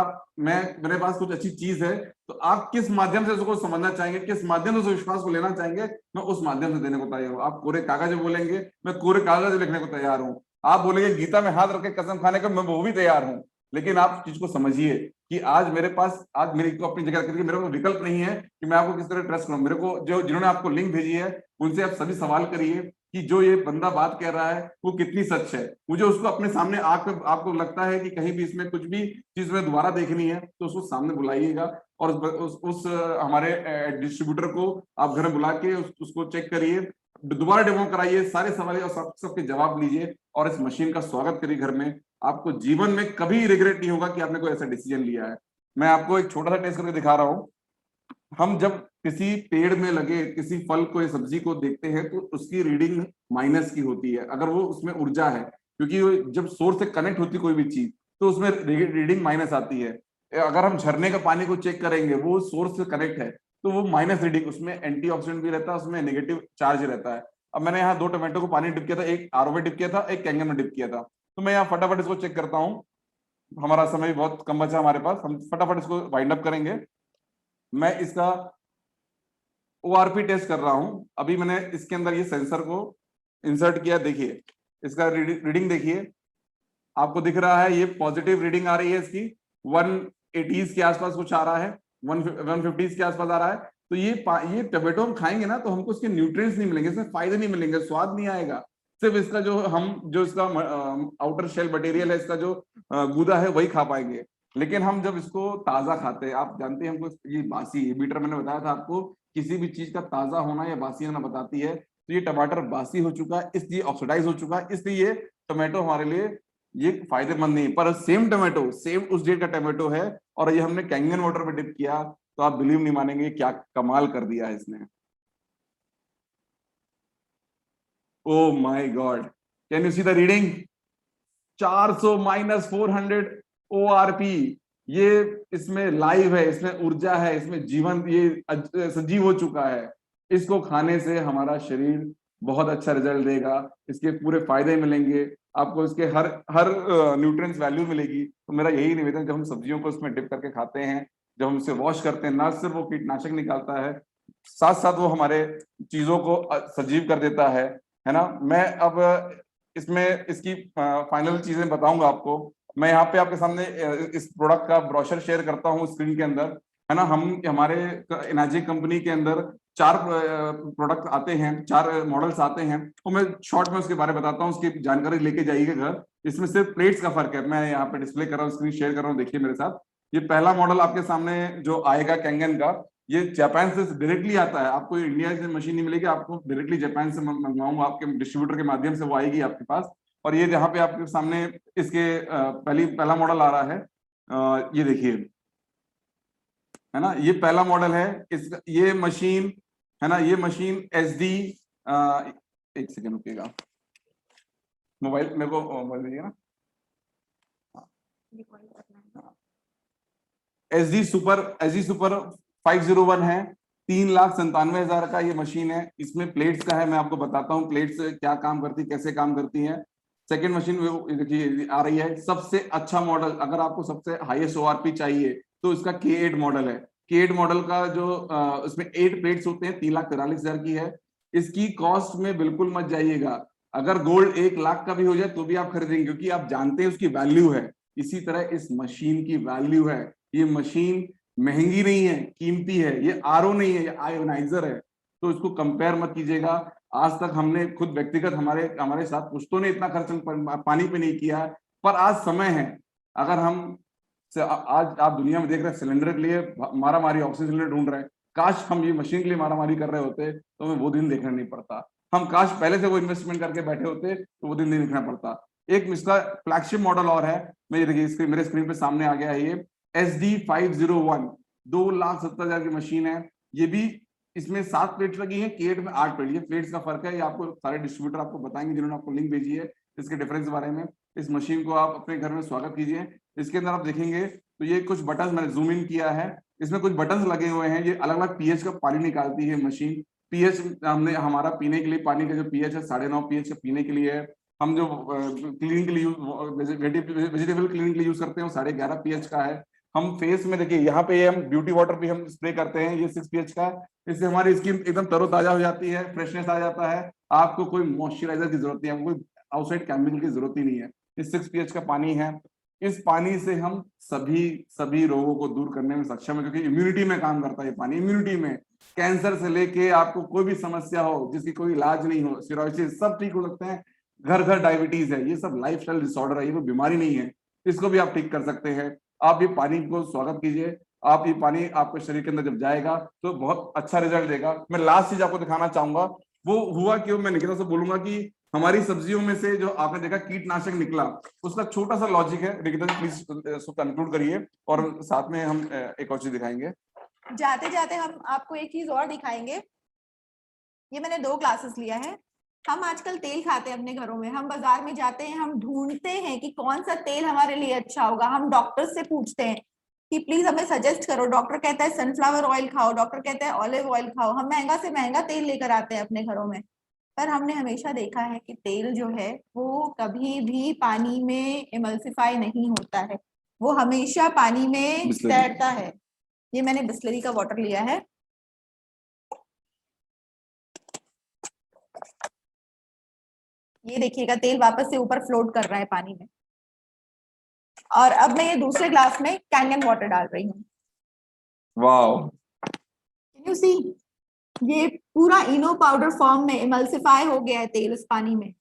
मेरे पास कुछ अच्छी चीज है तो आप किस माध्यम से उसको समझना चाहेंगे, किस माध्यम से उस विश्वास को लेना चाहेंगे, मैं उस माध्यम से देने को तैयार हूँ। आप कोरे कागज बोलेंगे, मैं कोरे कागज लिखने को तैयार हूँ। आप बोलेंगे गीता में हाथ रख के कसम खाने का, मैं वो भी तैयार हूँ। लेकिन आप चीज को समझिए कि आज मेरे को अपनी जगह करके मेरे को विकल्प नहीं है कि मैं आपको किस तरह ट्रस्ट करूं। मेरे को जिन्होंने आपको लिंक भेजी है उनसे आप सभी सवाल करिए कि जो ये बंदा बात कह रहा है वो कितनी सच है। मुझे उसको अपने सामने आकर आपको लगता है कि कहीं भी इसमें कुछ भी चीज में दोबारा देखनी है तो उसको सामने बुलाइएगा और उस हमारे डिस्ट्रीब्यूटर को आप घर में बुला के उसको चेक करिए, दोबारा डेमो कराइए, सारे सवाल और सबके जवाब लीजिए और इस मशीन का स्वागत करिए घर में। आपको जीवन में कभी रिग्रेट नहीं होगा कि आपने कोई ऐसा डिसीजन लिया है। मैं आपको एक छोटा सा टेस्ट करके दिखा रहा हूँ। हम जब किसी पेड़ में लगे किसी फल को या सब्जी को देखते हैं तो उसकी रीडिंग माइनस की होती है, अगर वो उसमें ऊर्जा है, क्योंकि जब सोर्स से कनेक्ट होती कोई भी चीज तो उसमें रीडिंग माइनस आती है। अगर हम झरने का पानी को चेक करेंगे वो सोर्स से कनेक्ट है तो वो माइनस रीडिंग, उसमें एंटीऑक्सीडेंट भी रहता है, उसमें नेगेटिव चार्ज रहता है। अब मैंने यहाँ 2 टमाटो को पानी डिप किया था, एक आरओ में डिप किया था, एक कैंगन में डिप किया था। तो मैं यहाँ फटाफट इसको चेक करता हूँ, हमारा समय भी बहुत कम बचा हमारे पास, हम फटाफट इसको वाइंड अप करेंगे। मैं इसका ओआरपी टेस्ट कर रहा हूं। अभी मैंने इसके अंदर ये सेंसर को इंसर्ट किया, देखिए इसका रीडिंग देखिए, आपको दिख रहा है ये पॉजिटिव रीडिंग आ रही है इसकी, 180s के आसपास कुछ आ रहा है, 150s के आसपास आ रहा है। तो ये टोमेटो हम खाएंगे ना तो हमको इसके न्यूट्रिएंट्स नहीं मिलेंगे, इसमें फायदे नहीं मिलेंगे, स्वाद नहीं आएगा, सिर्फ इसका जो इसका आउटर शेल मटेरियल है, इसका जो गूदा है वही खा पाएंगे। लेकिन हम जब इसको ताजा खाते हैं, आप जानते हैं हमको ये बासी मीटर मैंने बताया था आपको, किसी भी चीज का ताजा होना या बासी होना बताती है। तो ये टमाटर बासी हो चुका है, इसलिए ऑक्सीडाइज हो चुका है, इसलिए टोमेटो हमारे लिए ये फायदेमंद नहीं। पर सेम टोमेटो, सेम उस डेट का टोमेटो है और ये हमने कैंगन वाटर में डिप किया, तो आप बिलीव नहीं मानेंगे क्या कमाल कर दिया है इसने। Oh my God, can you see the reading? 400 minus 400 ORP। ये इसमें लाइव है, इसमें ऊर्जा है, इसमें जीवन, ये सजीव हो चुका है। इसको खाने से हमारा शरीर बहुत अच्छा रिजल्ट देगा, इसके पूरे फायदे मिलेंगे आपको, इसके हर हर न्यूट्रिएंट्स वैल्यू मिलेगी। तो मेरा यही निवेदन, जब हम सब्जियों को उसमें डिप करके खाते हैं, जब हम उसे वॉश करते हैं, ना सिर्फ वो कीटनाशक निकालता है, साथ साथ वो हमारे चीजों को सजीव कर देता है ना। मैं अब इसमें इसकी फाइनल चीजें बताऊंगा आपको। मैं यहाँ पे आपके सामने इस प्रोडक्ट का ब्रोशर शेयर करता हूँ स्क्रीन के अंदर, है ना। हम हमारे एनर्जी कंपनी के अंदर 4 प्रोडक्ट आते हैं, 4 मॉडल्स आते हैं, तो मैं शॉर्ट में उसके बारे में बताता हूँ, उसकी जानकारी लेके जाइएगा घर। इसमें सिर्फ प्लेट्स का फर्क है। मैं यहाँ पे डिस्प्ले कर रहा हूँ, स्क्रीन शेयर कर रहा हूँ, देखिए मेरे साथ। ये पहला मॉडल आपके सामने जो आएगा कैंगन का, ये जापान से डायरेक्टली आता है, आपको इंडिया से मशीन नहीं मिलेगी, आपको डायरेक्टली जापान से मंगवाऊंगा, आपके डिस्ट्रीब्यूटर के माध्यम से वो आएगी आपके पास। और ये जहाँ पे आपके सामने इसके पहला मॉडल आ रहा है, ये देखिए, है ना, ये पहला मॉडल है। ये मशीन, है ना, ये मशीन SD, एक सेकेंड रुकिएगा, मोबाइल मेरे को मोबाइल दीजिए ना, SD सुपर 501 है। 3,97,000 का ये मशीन है। इसमें प्लेट्स का है, मैं आपको बताता हूँ प्लेट्स क्या काम करती, कैसे काम करती है। सेकेंड मशीन देखिए आ रही है, सबसे अच्छा मॉडल, अगर आपको सबसे हाईएस्ट ORP चाहिए तो इसका K8 मॉडल है। K8 मॉडल का जो इसमें 8 प्लेट्स होते हैं, 3,43,000 की है। इसकी कॉस्ट में बिल्कुल मत जाइएगा, अगर गोल्ड 1 लाख का भी हो जाए तो भी आप खरीदेंगे, क्योंकि आप जानते हैं उसकी वैल्यू है। इसी तरह इस मशीन की वैल्यू है। ये मशीन महंगी नहीं है, कीमती है। ये RO नहीं है, ये आयोनाइजर है। तो इसको कंपेयर मत कीजिएगा। आज तक हमने खुद व्यक्तिगत हमारे साथ कुछ तो ने इतना खर्च पानी पे नहीं किया, पर आज समय है। अगर हम आज आप दुनिया में देख रहे हैं, सिलेंडर के लिए मारामारी, ऑक्सीजन सिलेंडर ढूंढ रहे हैं, काश हम ये मशीन के लिए मारामारी कर रहे होते तो हमें वो दिन देखना नहीं पड़ता। हम काश पहले से वो इन्वेस्टमेंट करके बैठे होते तो वो दिन नहीं देखना पड़ता। एक इसका फ्लैगशिप मॉडल और है, मैं देखिए मेरे स्क्रीन पे सामने आ गया है, ये SD 501, 2,70,000 की मशीन है। ये भी, इसमें 7 प्लेट्स लगी हैं, K8 में 8 प्लेट। ये प्लेट्स का फर्क है, ये आपको सारे डिस्ट्रीब्यूटर आपको बताएंगे जिन्होंने आपको लिंक भेजी है इसके डिफरेंस के बारे में। इस मशीन को आप अपने घर में स्वागत कीजिए। इसके अंदर आप देखेंगे तो ये कुछ बटन मैंने जूम इन किया है, इसमें कुछ बटन लगे हुए हैं। ये अलग अलग pH का पानी निकालती है मशीन। pH हमने हमारा पीने के लिए पानी का जो pH है 9.5 pH का पीने के लिए है। हम जो क्लीनिंग के लिए वेजिटेबल क्लीनिंग के लिए यूज करते हैं वो 11.5 pH का है। हम फेस में देखिए यहाँ पे हम ब्यूटी वाटर भी हम स्प्रे करते हैं, ये 6 pH का। इससे हमारी स्किन एकदम तरोताजा हो जाती है, फ्रेशनेस आ जाता है। आपको कोई मॉइस्चराइजर की जरूरत नहीं है, कोई आउटसाइड केमिकल की जरूरत ही नहीं है। ये 6 pH का पानी है। इस पानी से हम सभी रोगों को दूर करने में सक्षम है, क्योंकि इम्यूनिटी में काम करता है ये पानी। इम्यूनिटी में कैंसर से लेके आपको कोई भी समस्या हो, जिसकी कोई इलाज नहीं हो, सिरोसिस, सब ठीक हो सकते हैं। घर घर डायबिटीज है, ये सब लाइफस्टाइल डिसऑर्डर है, ये कोई बीमारी नहीं है, इसको भी आप ठीक कर सकते हैं। आप ये पानी को स्वागत कीजिए। आप ये पानी आपके शरीर के अंदर जब जाएगा तो बहुत अच्छा रिजल्ट देगा। मैं लास्ट चीज आपको दिखाना चाहूंगा, वो हुआ क्यों, मैं निकिता से बोलूंगा कि हमारी सब्जियों में से जो आपने देखा कीटनाशक निकला, उसका छोटा सा लॉजिक है। निकिता जी प्लीज उसको कंक्लूड करिए, और साथ में हम एक और चीज दिखाएंगे। जाते जाते हम आपको एक चीज और दिखाएंगे। ये मैंने 2 ग्लासेस लिया है। हम आजकल तेल खाते हैं अपने घरों में, हम बाजार में जाते हैं, हम ढूंढते हैं कि कौन सा तेल हमारे लिए अच्छा होगा। हम डॉक्टर से पूछते हैं कि प्लीज हमें सजेस्ट करो। डॉक्टर कहता है सनफ्लावर ऑयल खाओ, डॉक्टर कहता है ऑलिव ऑयल खाओ। हम महंगा से महंगा तेल लेकर आते हैं अपने घरों में, पर हमने हमेशा देखा है कि तेल जो है वो कभी भी पानी में इमल्सिफाई नहीं होता है, वो हमेशा पानी में तैरता है। ये मैंने बिस्लरी का वाटर लिया है। ये देखिएगा तेल वापस से ऊपर फ्लोट कर रहा है पानी में। और अब मैं ये दूसरे ग्लास में कैंगन वाटर डाल रही हूँ। वाओ, कैन यू सी, ये पूरा इनो पाउडर फॉर्म में इमल्सिफाई हो गया है तेल इस पानी में।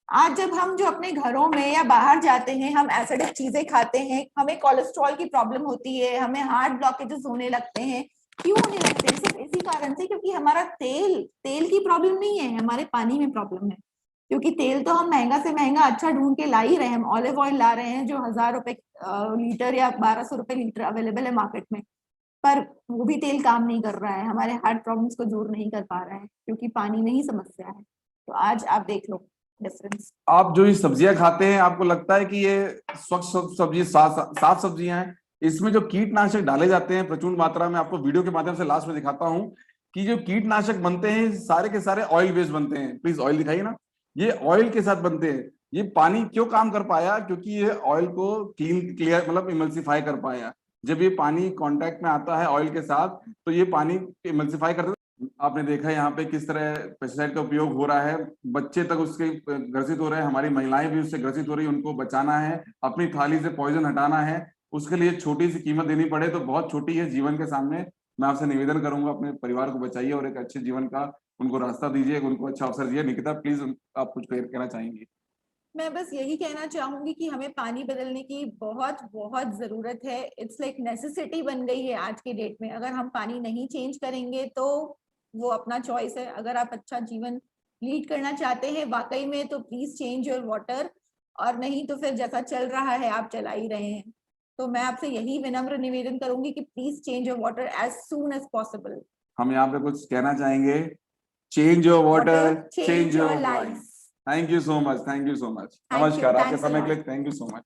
आज जब हम जो अपने घरों में या बाहर जाते हैं, हम एसिडिक चीजें खाते हैं, हमें कोलेस्ट्रॉल की प्रॉब्लम होती है, हमें हार्ट ब्लॉकेजेस होने लगते हैं। क्यों होने लगते हैं? सिर्फ इसी कारण से क्योंकि हमारा तेल की प्रॉब्लम नहीं है, हमारे पानी में प्रॉब्लम है। क्योंकि तेल तो हम महंगा से महंगा अच्छा ढूंढ के ला ही रहे हैं। हम ऑलिव ऑयल ला रहे हैं जो 1,000 रुपए लीटर या 1,200 रुपए लीटर अवेलेबल है मार्केट में, पर वो भी तेल काम नहीं कर रहा है, हमारे हार्ट प्रॉब्लम्स को दूर नहीं कर पा रहा है, क्योंकि पानी में ही समस्या है। तो आज आप देख लो डिफरेंस। आप जो ये सब्जियां खाते हैं आपको लगता है कि ये स्वच्छ सब्जी साफ सब्जियां हैं? इसमें जो कीटनाशक डाले जाते हैं प्रचुर मात्रा में, आपको वीडियो के माध्यम से लास्ट में दिखाता हूं कि जो कीटनाशक बनते हैं सारे के सारे ऑयल बेस्ड बनते हैं। प्लीज ऑयल दिखाइए ना, ये ऑयल के साथ बनते हैं। ये पानी क्यों काम कर पाया? क्योंकि ये ऑयल को क्लियर मतलब इमल्सिफाई कर पाया। जब ये पानी कांटेक्ट में आता है ऑयल के साथ तो ये पानी इमल्सिफाई करता है। आपने देखा यहाँ पे किस तरह पेस्टिसाइड का उपयोग हो रहा है, बच्चे तक उसके ग्रसित हो रहे हैं, हमारी महिलाएं भी उससे ग्रसित हो रही है। उनको बचाना है, अपनी थाली से पॉइजन हटाना है, उसके लिए छोटी सी कीमत देनी पड़े तो बहुत छोटी है जीवन के सामने। मैं आपसे निवेदन करूंगा अपने परिवार को बचाइए और एक अच्छे जीवन का उनको रास्ता दीजिए, उनको अच्छा अवसर दीजिए। निकिता प्लीज आप कुछ कहना चाहेंगी? मैं बस यही कहना चाहूंगी कि हमें पानी बदलने की बहुत बहुत जरूरत है। इट्स लाइक नेसेसिटी बन गई है आज की डेट में। अगर हम पानी नहीं चेंज करेंगे तो वो अपना चॉइस है। अगर आप अच्छा जीवन लीड करना चाहते हैं वाकई में तो प्लीज चेंज योर वाटर, और नहीं तो फिर जैसा चल रहा है आप चला ही रहे हैं। तो मैं आपसे यही विनम्र निवेदन करूंगी कि please change your water as soon as possible. हम यहाँ पे कुछ कहना चाहेंगे, change your water, change your life. Life. Thank you so much, thank you so much. Thank you, नमस्कार, आपके thanks a समय के lot. लिए थैंक यू सो मच।